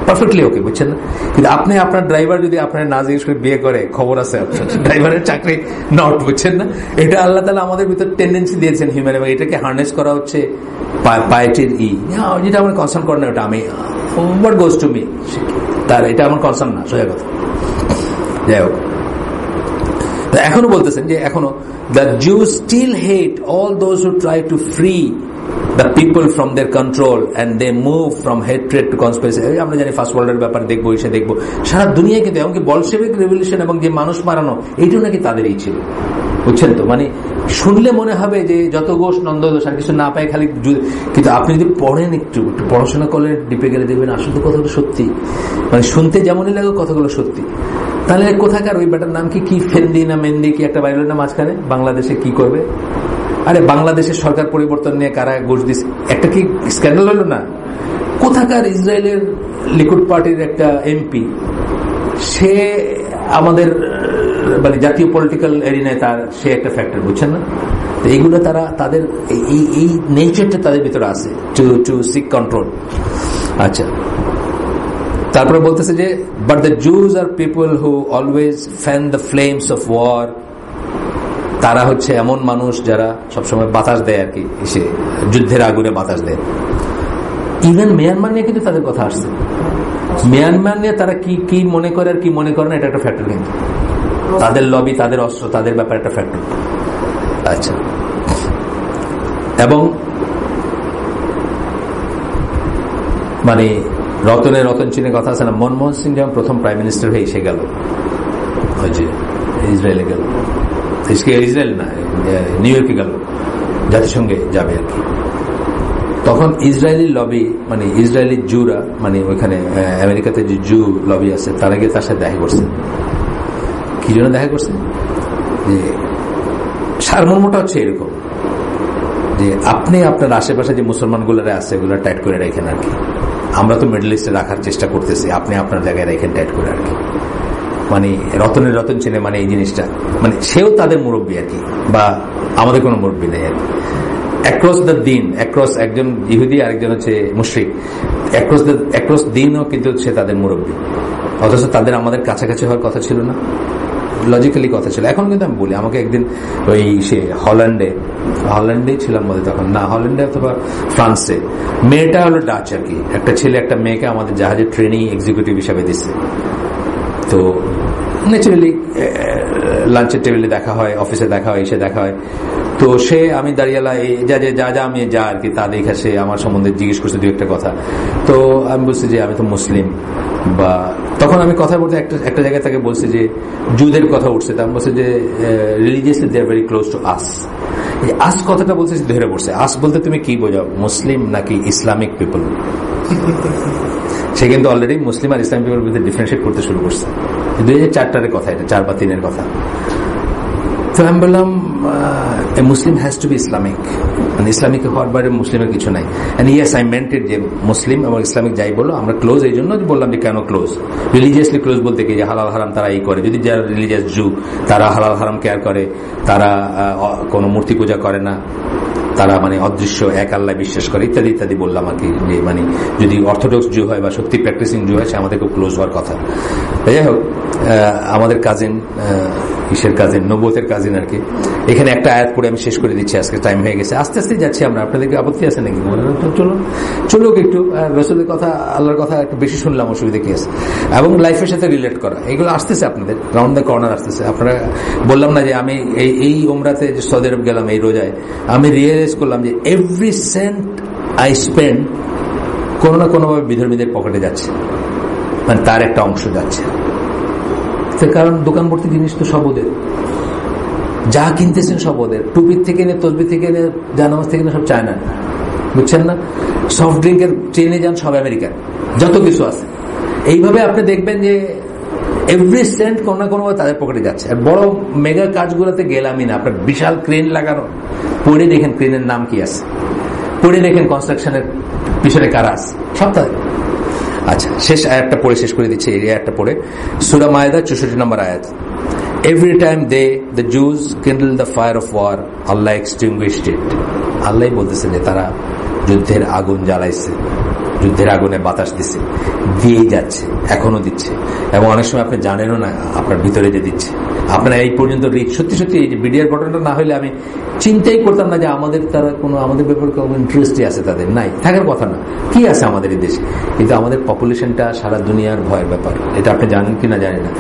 পারফেক্টলি ওকে, বুঝছেন না? কিন্তু আপনি আপনার ড্রাইভার যদি আপনার না জিজ্ঞেস করে বিয়ে করে, খবর আছে আপনার ড্রাইভারের চাকরি নট, বুঝছেন না? এটা আল্লাহ তাআলা আমাদের ভিতর টেন্ডেন্সি দিয়েছেন হিউম্যান, এবং এটাকে হার্নেস করা হচ্ছে পাইটির যেটা আমার কনসার্ন করে না, ওটা আমি হোয়াট গোজ টু মি, তার এটা আমার কনসার্ন না, সোজা কথা। যাই হোক, এখনো বলতেছেন যে এখনো the Jews still hate all those who try to free the people from their control and they move from hatred to conspiracy. আমরা জানি ফার্স্ট ওয়ার্ল্ডের ব্যাপার দেখবো, এসে দেখবো সারা দুনিয়ায়, কিন্তু এমনকি বলশেভিক রেভলিউশন এবং যে মানুষ মারানো, এইটাও নাকি তাদেরই ছিল, বুঝছেন তো? মানে শুনলে মনে হবে যে যত গোশ নন্দ দোষ, আর কিছু না পায় খালি, কিন্তু আপনি যদি পড়েন একটু পড়াশোনা করলে ডিপে গেলে দেখবেন আসলে কথাগুলো সত্যি, মানে শুনতে যেমনই লাগে কথাগুলো সত্যি। তাহলে কোথাকার ওই বেটার নাম কি ফেন্দি না মেন্দি কি একটা বাইরের না মাঝখানে, বাংলাদেশে কি করবে? আরে বাংলাদেশের সরকার পরিবর্তন নিয়ে কারা ঘুষ দিচ্ছে, একটা কি স্ক্যান্ডাল হলো না? কোথাকার ইসরায়েলের লিকুড পার্টির একটা এমপি, সে আমাদের মানে জাতীয় পলিটিক্যাল এরিনায় তার সে একটা ফ্যাক্টর, বুঝছেন না? তো এইগুলো তারা তাদের এই নেচারটা তাদের ভিতরে আছে, টু সিক কন্ট্রোল। আচ্ছা, তারপরে বলতেছে যে but the Jews are people who always fan the flames of war, তারা হচ্ছে এমন মানুষ যারা সবসময় বাতাস দেয় আর কি, সে যুদ্ধের আগুনে বাতাস দেয়। ইভেন মিয়ানমার নিয়ে কিন্তু তাদের কথা আসছে, মিয়ানমার নিয়ে তারা কি কি মনে করে আর কি মনে করে না, এটা একটা ফ্যাক্টর, কিন্তু তাদের লবি, তাদের অস্ত্র, তাদের ব্যাপার একটা ফ্যাক্টর। আচ্ছা, এবং মানে রতন চীনের কথা আছে না, মনমোহন সিং যখন প্রথম প্রাইম মিনিস্টার হয়ে এসে গেল, ওই যে ইসরায়েলে গেল, ইসরায়েল না নিউ ইয়র্কে গেল, জাতিসংঘে যাবে আর কি, তখন ইসরায়েলি লবি মানে ইসরায়েলি জুরা, মানে ওইখানে আমেরিকাতে যে জু লবি আছে, তারা গিয়ে তার সাথে দেখা করছে। কি জন্য দেখা করছে? যে সারমর্মটা হচ্ছে এরকম যে আপনি আপনার আশেপাশে যে মুসলমানগুলোরা আছে এগুলো টাইট করে রাখেন আর কি, আমরা তো মিডল ইস্টে রাখার চেষ্টা করতেছি, আপনি আপনার জায়গায় রাখেন টাইট করে আর কি। মানে রতন চেনে, মানে এই জিনিসটা, মানে সেও তাদের মুরব্বী আর কি, বা আমাদের কোনো মুরব্বী নেই আর কি। অ্যাক্রস দ্য দিন, অ্যাক্রস একজন ইহুদি আরেকজন হচ্ছে মুশরিক, অ্যাক্রস দিনও কিন্তু সে তাদের মুরব্বী, অথচ তাদের আমাদের কাছাকাছি হওয়ার কথা ছিল না, লজিক্যালি কথা ছিল। এখন কিন্তু আমি বলি, আমাকে একদিন ওই সে হল্যান্ডেই ছিলাম বোধহয় তখন, না হল্যান্ডে অথবা ফ্রান্সে, মেয়েটা হলো ডাচ আর কি, একটা ছেলে একটা মেয়েকে আমাদের জাহাজের ট্রেনিং এক্সিকিউটিভ হিসাবে দিচ্ছে। তো ন্যাচারালি লাঞ্চের টেবিলে দেখা হয়, অফিসে দেখা হয়, এসে দেখা হয়। তো সে আমি দাঁড়িয়ালা যা আমি যা আর কি তা দেখে সে আমার সম্বন্ধে জিজ্ঞেস করছে দু একটা কথা। তো আমি বলছি যে আমি তো মুসলিম, বা তখন আমি কথা বলতে একটা জায়গায় তাকে বলছি যে জুদের কথা উঠছে, তা বলছে যে religiously they are very close to us. Us কথাটা বলছে ধরে পড়ছে। আস বলতে তুমি কি বোঝাও, মুসলিম নাকি ইসলামিক পিপল? সে কিন্তু অলরেডি মুসলিম আর ইসলামিক পিপলের মধ্যে ডিফারেন্সিয়েট করতে শুরু করছে। 2004 কথা, এটা 4 বা 3 কথা। তো আমি বললাম মুসলিম হ্যাজ টু বি ইসলামিক, মানে ইসলামিক হওয়ার বাইরে মুসলিমের কিছু নাই। এন্ড ইয়েস আই মেন্ট ইট, যে মুসলিম এবং ইসলামিক যাই বলো আমরা ক্লোজ, এই জন্য বললাম যে কেন ক্লোজ। রিলিজিয়াসলি ক্লোজ বলতে কি, যে হালাল হারাম তারা এই করে, যদি যারা রিলিজিয়াস জু তারা হালাল হারাম কেয়ার করে, তারা কোনো মূর্তি পূজা করে না, তারা মানে অদৃশ্য এক আল্লাহ বিশ্বাস করে, ইত্যাদি ইত্যাদি বললাম আর কি। যে মানে যদি অর্থোডক্স জু হয় বা সত্যি প্র্যাকটিসিং জু হয়, সে আমাদের খুব ক্লোজ হওয়ার কথা। যাই হোক, আমাদের কাজিন, কিসের কাজিন, নবুয়তের কাজিন আর কি। এখানে একটা আয়াত পড়ে আমি শেষ করে দিচ্ছি, আজকে টাইম হয়ে গেছে, আস্তে আস্তে যাচ্ছি আমরা। আপনাদেরকে আপত্তি আছে নাকি? চলুক একটু রসুলের কথা, আল্লাহর কথা একটু বেশি শুনলাম, অসুবিধা কি আছে? এবং লাইফের সাথে রিলেট করা, এগুলো আসতেছে আপনাদের রাউন্ড দ্য কর্নার আসতেছে। আপনারা বললাম না যে আমি এই ওমরাতে যে সৌদি আরব গেলাম এই রোজায়, আমি রিয়েলাইজ করলাম যে এভরি সেন্ট আই স্পেন্ড কোনো না কোনোভাবে বিধর্মীদের পকেটে যাচ্ছে, মানে তার একটা অংশ যাচ্ছে। কারণ দোকান ভর্তি জিনিস তো সব ওদের, যা কিনতেছেন সব ওদের, টুপির থেকে নে, তসবি থেকে নে, জানামাজ থেকে নে, সব চায়না, বুঝছেন না? সফট ড্রিঙ্কের ট্রেনে যান সব আমেরিকান, যত কিছু আছে। এইভাবে আপনি দেখবেন যে এভরি সেন্ট কোনো না কোনোভাবে তাদের পকেটে যাচ্ছে। আর বড় মেগা কাজগুলোতে গেলামই না, আপনার বিশাল ক্রেন লাগানো, পড়ে দেখেন ক্রেনের নাম কি আছে, পড়ে দেখেন কনস্ট্রাকশনের পিছনে কারা আছে, সব তাদের। আচ্ছা, শেষ আয়াতটা পড়ে শেষ করে দিচ্ছি। এই আয়াতটা পড়ে, সূরা মায়েদা 64 নম্বর আয়াত। Every time the Jews kindled the fire of war, Allah extinguished it. আল্লাহ বলতেছেন যে তারা যুদ্ধের আগুন জ্বালাইছে, যুদ্ধের আগুনে বাতাস দিচ্ছে, দিয়েই যাচ্ছে, এখনো দিচ্ছে। এবং অনেক সময় আপনি জানেনও না আপনার ভিতরে যে দিচ্ছে। আপনারা এই পর্যন্ত সত্যি সত্যি এই যে বিডিআর ঘটনাটা না হলে আমি চিন্তাই করতাম না যে আমাদের তারা কোনো আমাদের ব্যাপারে কোনো ইন্টারেস্টই আছে, তাদের নাই, থাকার কথা না। কি আছে আমাদের এই দেশে? কিন্তু আমাদের পপুলেশনটা সারা দুনিয়ার ভয়ের ব্যাপার। এটা আপনি জানেন কি না জানি না,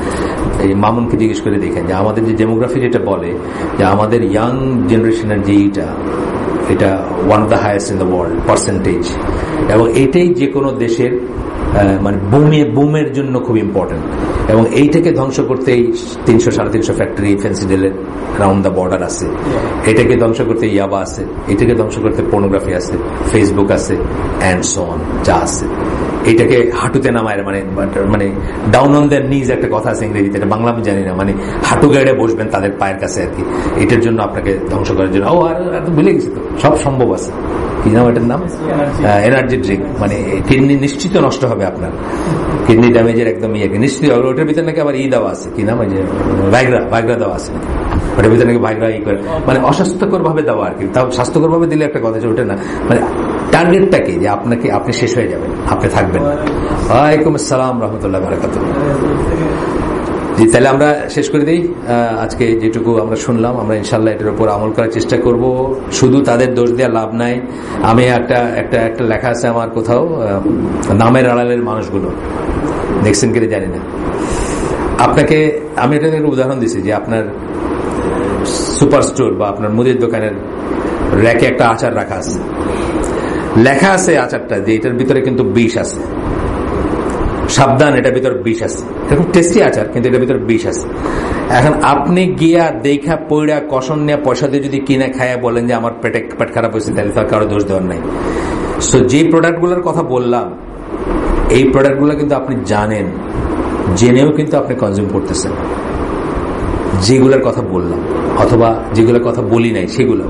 এই মামুনকে জিজ্ঞেস করে দেখেন যে আমাদের যে ডেমোগ্রাফি যেটা বলে যে আমাদের ইয়াং জেনারেশনের যে এটা one of the highest in the world percentage, এবং এটাই যে কোনো দেশের মানে বুমের জন্য খুব ইম্পর্টেন্ট। এবং এইটাকে ধ্বংস করতেই 300-350 ফ্যাক্টরি ফেন্সিডেলের রাউন্ড দ্য বর্ডার আছে, এটাকে ধ্বংস করতে ইয়াবা আছে, এটাকে ধ্বংস করতে পর্নোগ্রাফি আছে, ফেসবুক আছে, অ্যান্ড সো অন, যা আছে। এটাকে হাঁটুতে নামায়, মানে ডাউন অন দেয়ার নিজ একটা কথা আছে ইংরেজিতে, এটা বাংলা আমি জানি না, মানে হাঁটু গাড়ে বসবেন তাদের পায়ের কাছে আর কি। এটার জন্য আপনাকে ধ্বংস করার জন্য আর ভুলে গেছি তো, সব সম্ভব আছে। কি নাম এটার নাম? Energy drink. মানে কিডনি নিশ্চিত নষ্ট হবে আপনার, কিডনি ড্যামেজের একদম ইয়ে নিশ্চিত হবে। ওটার ভিতরে নাকি আবার দেওয়া আছে, কি নাম, ওই যে ভাইগ্রা দেওয়া আছে, ওটার ভিতরে নাকি ভাইগ্রা করে, মানে অস্বাস্থ্যকর ভাবে দেওয়া আর কি। তাও স্বাস্থ্যকর ভাবে দিলে একটা কথা, ওটা না, মানে টার্গেটটা কি, যে আপনি শেষ হয়ে যাবেন, আপনি থাকবেন। ওয়ালাইকুম আসসালাম রহমতুল্লাহ বারাকাতুহু। জি, তাহলে আমরা শেষ করে দিই। আজকে যেটুকু আমরা শুনলাম, আমরা ইনশাল্লাহ এটার উপর আমল করার চেষ্টা করব। শুধু তাদের দোষ দেওয়া লাভ নাই। আমি একটা লেখা আছে আমার কোথাও, নামের আড়ালের মানুষগুলো, দেখছেন কিনা জানি না। আপনাকে আমি এটা একটা উদাহরণ দিচ্ছি, যে আপনার সুপার স্টোর বা আপনার মুদির দোকানের র্যাকে একটা আচার রাখা আছে, লেখা আছে আচারটা যে এটার ভিতরে কিন্তু বিষ আছে, সাবধান, এটার ভিতরে বিষ আছে। এরকম টেস্টি আচার, কিন্তু এটার ভিতরে বিষ আছে। এখন আপনি গিয়া দেখা পয়ড়া কষণ নিয়ে পয়সা দিয়ে যদি কিনে খায়া বলেন যে আমার পেট খারাপ হয়েছে, তাহলে তার কারো দোষ দেওয়ার নাই। সো যে প্রোডাক্টগুলোর কথা বললাম, এই প্রোডাক্টগুলো কিন্তু আপনি জানেন, জেনেও কিন্তু আপনি কনজিউম করতেছেন। যেগুলোর কথা বললাম অথবা যেগুলোর কথা বলি নাই, সেগুলো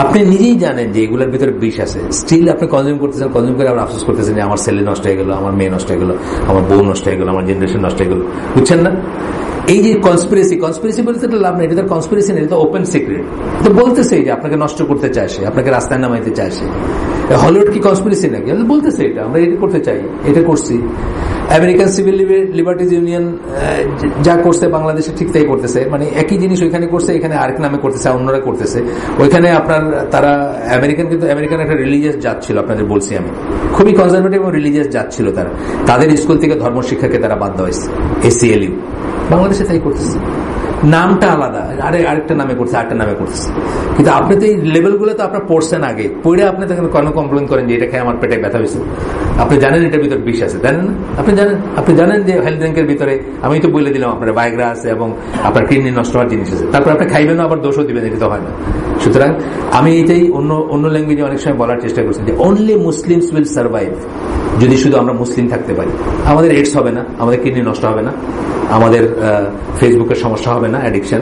আপনি নিজেই জানেন যে এগুলোর ভিতরে বিষ আছে, স্টিল আপনি কনজিউম করতেছেন। কনজিউম করে আবার আফসোস করতেছেন যে আমার ছেলে নষ্ট হয়ে গেল, আমার মেয়ে নষ্ট হয়ে গেল, আমার বউ নষ্ট হয়ে গেল, আমার জেনারেশন নষ্ট হয়ে গেল, বুঝছেন না? এই যে কনস্পিরেসি বলতে লাভ নেই, এটা কনস্পিরেসি নেই, এটা ওপেন সিক্রেট। তো বলতেছে যে আপনাকে নষ্ট করতে চায় সে, আপনাকে রাস্তায় নামাইতে চায় সে। হলিউড কি কনস্পিরেসি নাকি? বলতেছে এটা আমরা এটা করতে চাই, এটা করছি। আমেরিকান সিভিল লিবার্টিজ ইউনিয়ন যা করছে বাংলাদেশে ঠিক তাই করতেছে, মানে একই জিনিস ওইখানে করছে, এখানে আরেক নামে করতেছে, অন্যরা করতেছে। ওইখানে আপনার তারা আমেরিকান, কিন্তু আমেরিকান একটা রিলিজিয়াস জাত ছিল, আপনাদের বলছি আমি, খুবই কনজারভেটিভ এবং রিলিজিয়াস জাত ছিল তারা। তাদের স্কুল থেকে ধর্ম শিক্ষাকে তারা বাদ দেওয়া হয়েছে, ACLU। বাংলাদেশে তাই করতেছে। নামটা আলাদা, আরেকটা নামে করছে, আরেকটা নামে করছে। কিন্তু আপনি তো এই লেভেলগুলো তো আপনার পড়ছেন আগে, পড়ে আপনি তো কেন কমপ্লেন করেন যে এটা খেয়ে আমার পেটে ব্যথা হয়েছে? আপনি জানেন এটার ভিতরে বিষ আছে, জানেন না? আপনি জানেন যে হেলথ ড্রিঙ্কের ভিতরে, আমি তো বলে দিলাম আপনার ভাইগ্রা আছে এবং আপনার কিডনি নষ্ট হওয়ার জিনিস আছে, তারপর আপনি খাইবেন না, আবার দোষও দিবেন, এটা তো হয় না। সুতরাং আমি এটাই অন্য ল্যাঙ্গুয়েজে অনেক সময় বলার চেষ্টা করছি যে অনলি মুসলিমস উইল সার্ভাইভ যদি শুধু আমরা মুসলিম থাকতে পারি। আমাদের এইডস হবে না, আমাদের কিডনি নষ্ট হবে না, আমাদের ফেসবুকের সমস্যা হবে না, অ্যাডিকশন,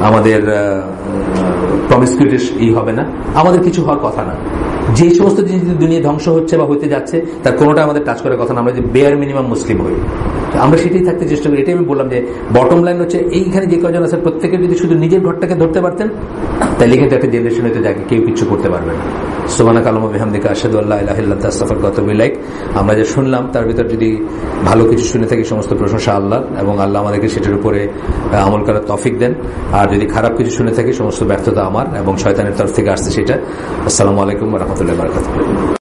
আমাদের প্রমিসকিউটিস হবে না, আমাদের কিছু হওয়ার কথা না। যে সমস্ত জিনিস দুনিয়া ধ্বংস হচ্ছে বা হইতে যাচ্ছে তার কোনোটা আমাদের টাচ করার কথা না। আমরা যে বেয়ার মিনিমাম মুসলিম হই, আমরা সেটাই থাকতে চেষ্টা করি। এটাই আমি বললাম যে বটম লাইন হচ্ছে এইখানে যে কজন আছে প্রত্যেকে যদি শুধু নিজের ঘরটাকে ধরতে পারতেন তাহলে কিন্তু একটা জেনারেশন হইতে যাকে কেউ কিছু করতে পারবে না। সুবহানাকা আল্লাহুম্মা বিহামদিকা আশহাদু আল্লা ইলাহা ইল্লা আনতা আস্তাগফিরুকা ওয়া আতুবু ইলাইক। আমরা যে শুনলাম তার ভিতর যদি ভালো কিছু শুনে থাকি সমস্ত প্রশংসা আল্লাহ, এবং আল্লাহ আমাদেরকে সেটার উপরে আমল করার তৌফিক দেন। আর যদি খারাপ কিছু শুনে থাকি সমস্ত ব্যর্থতা আমার এবং শয়তানের তরফ থেকে আসছে সেটা। আসসালামু আলাইকুম ওয়া রাহমাতুল্লাহি ওয়া বারাকাতুহু।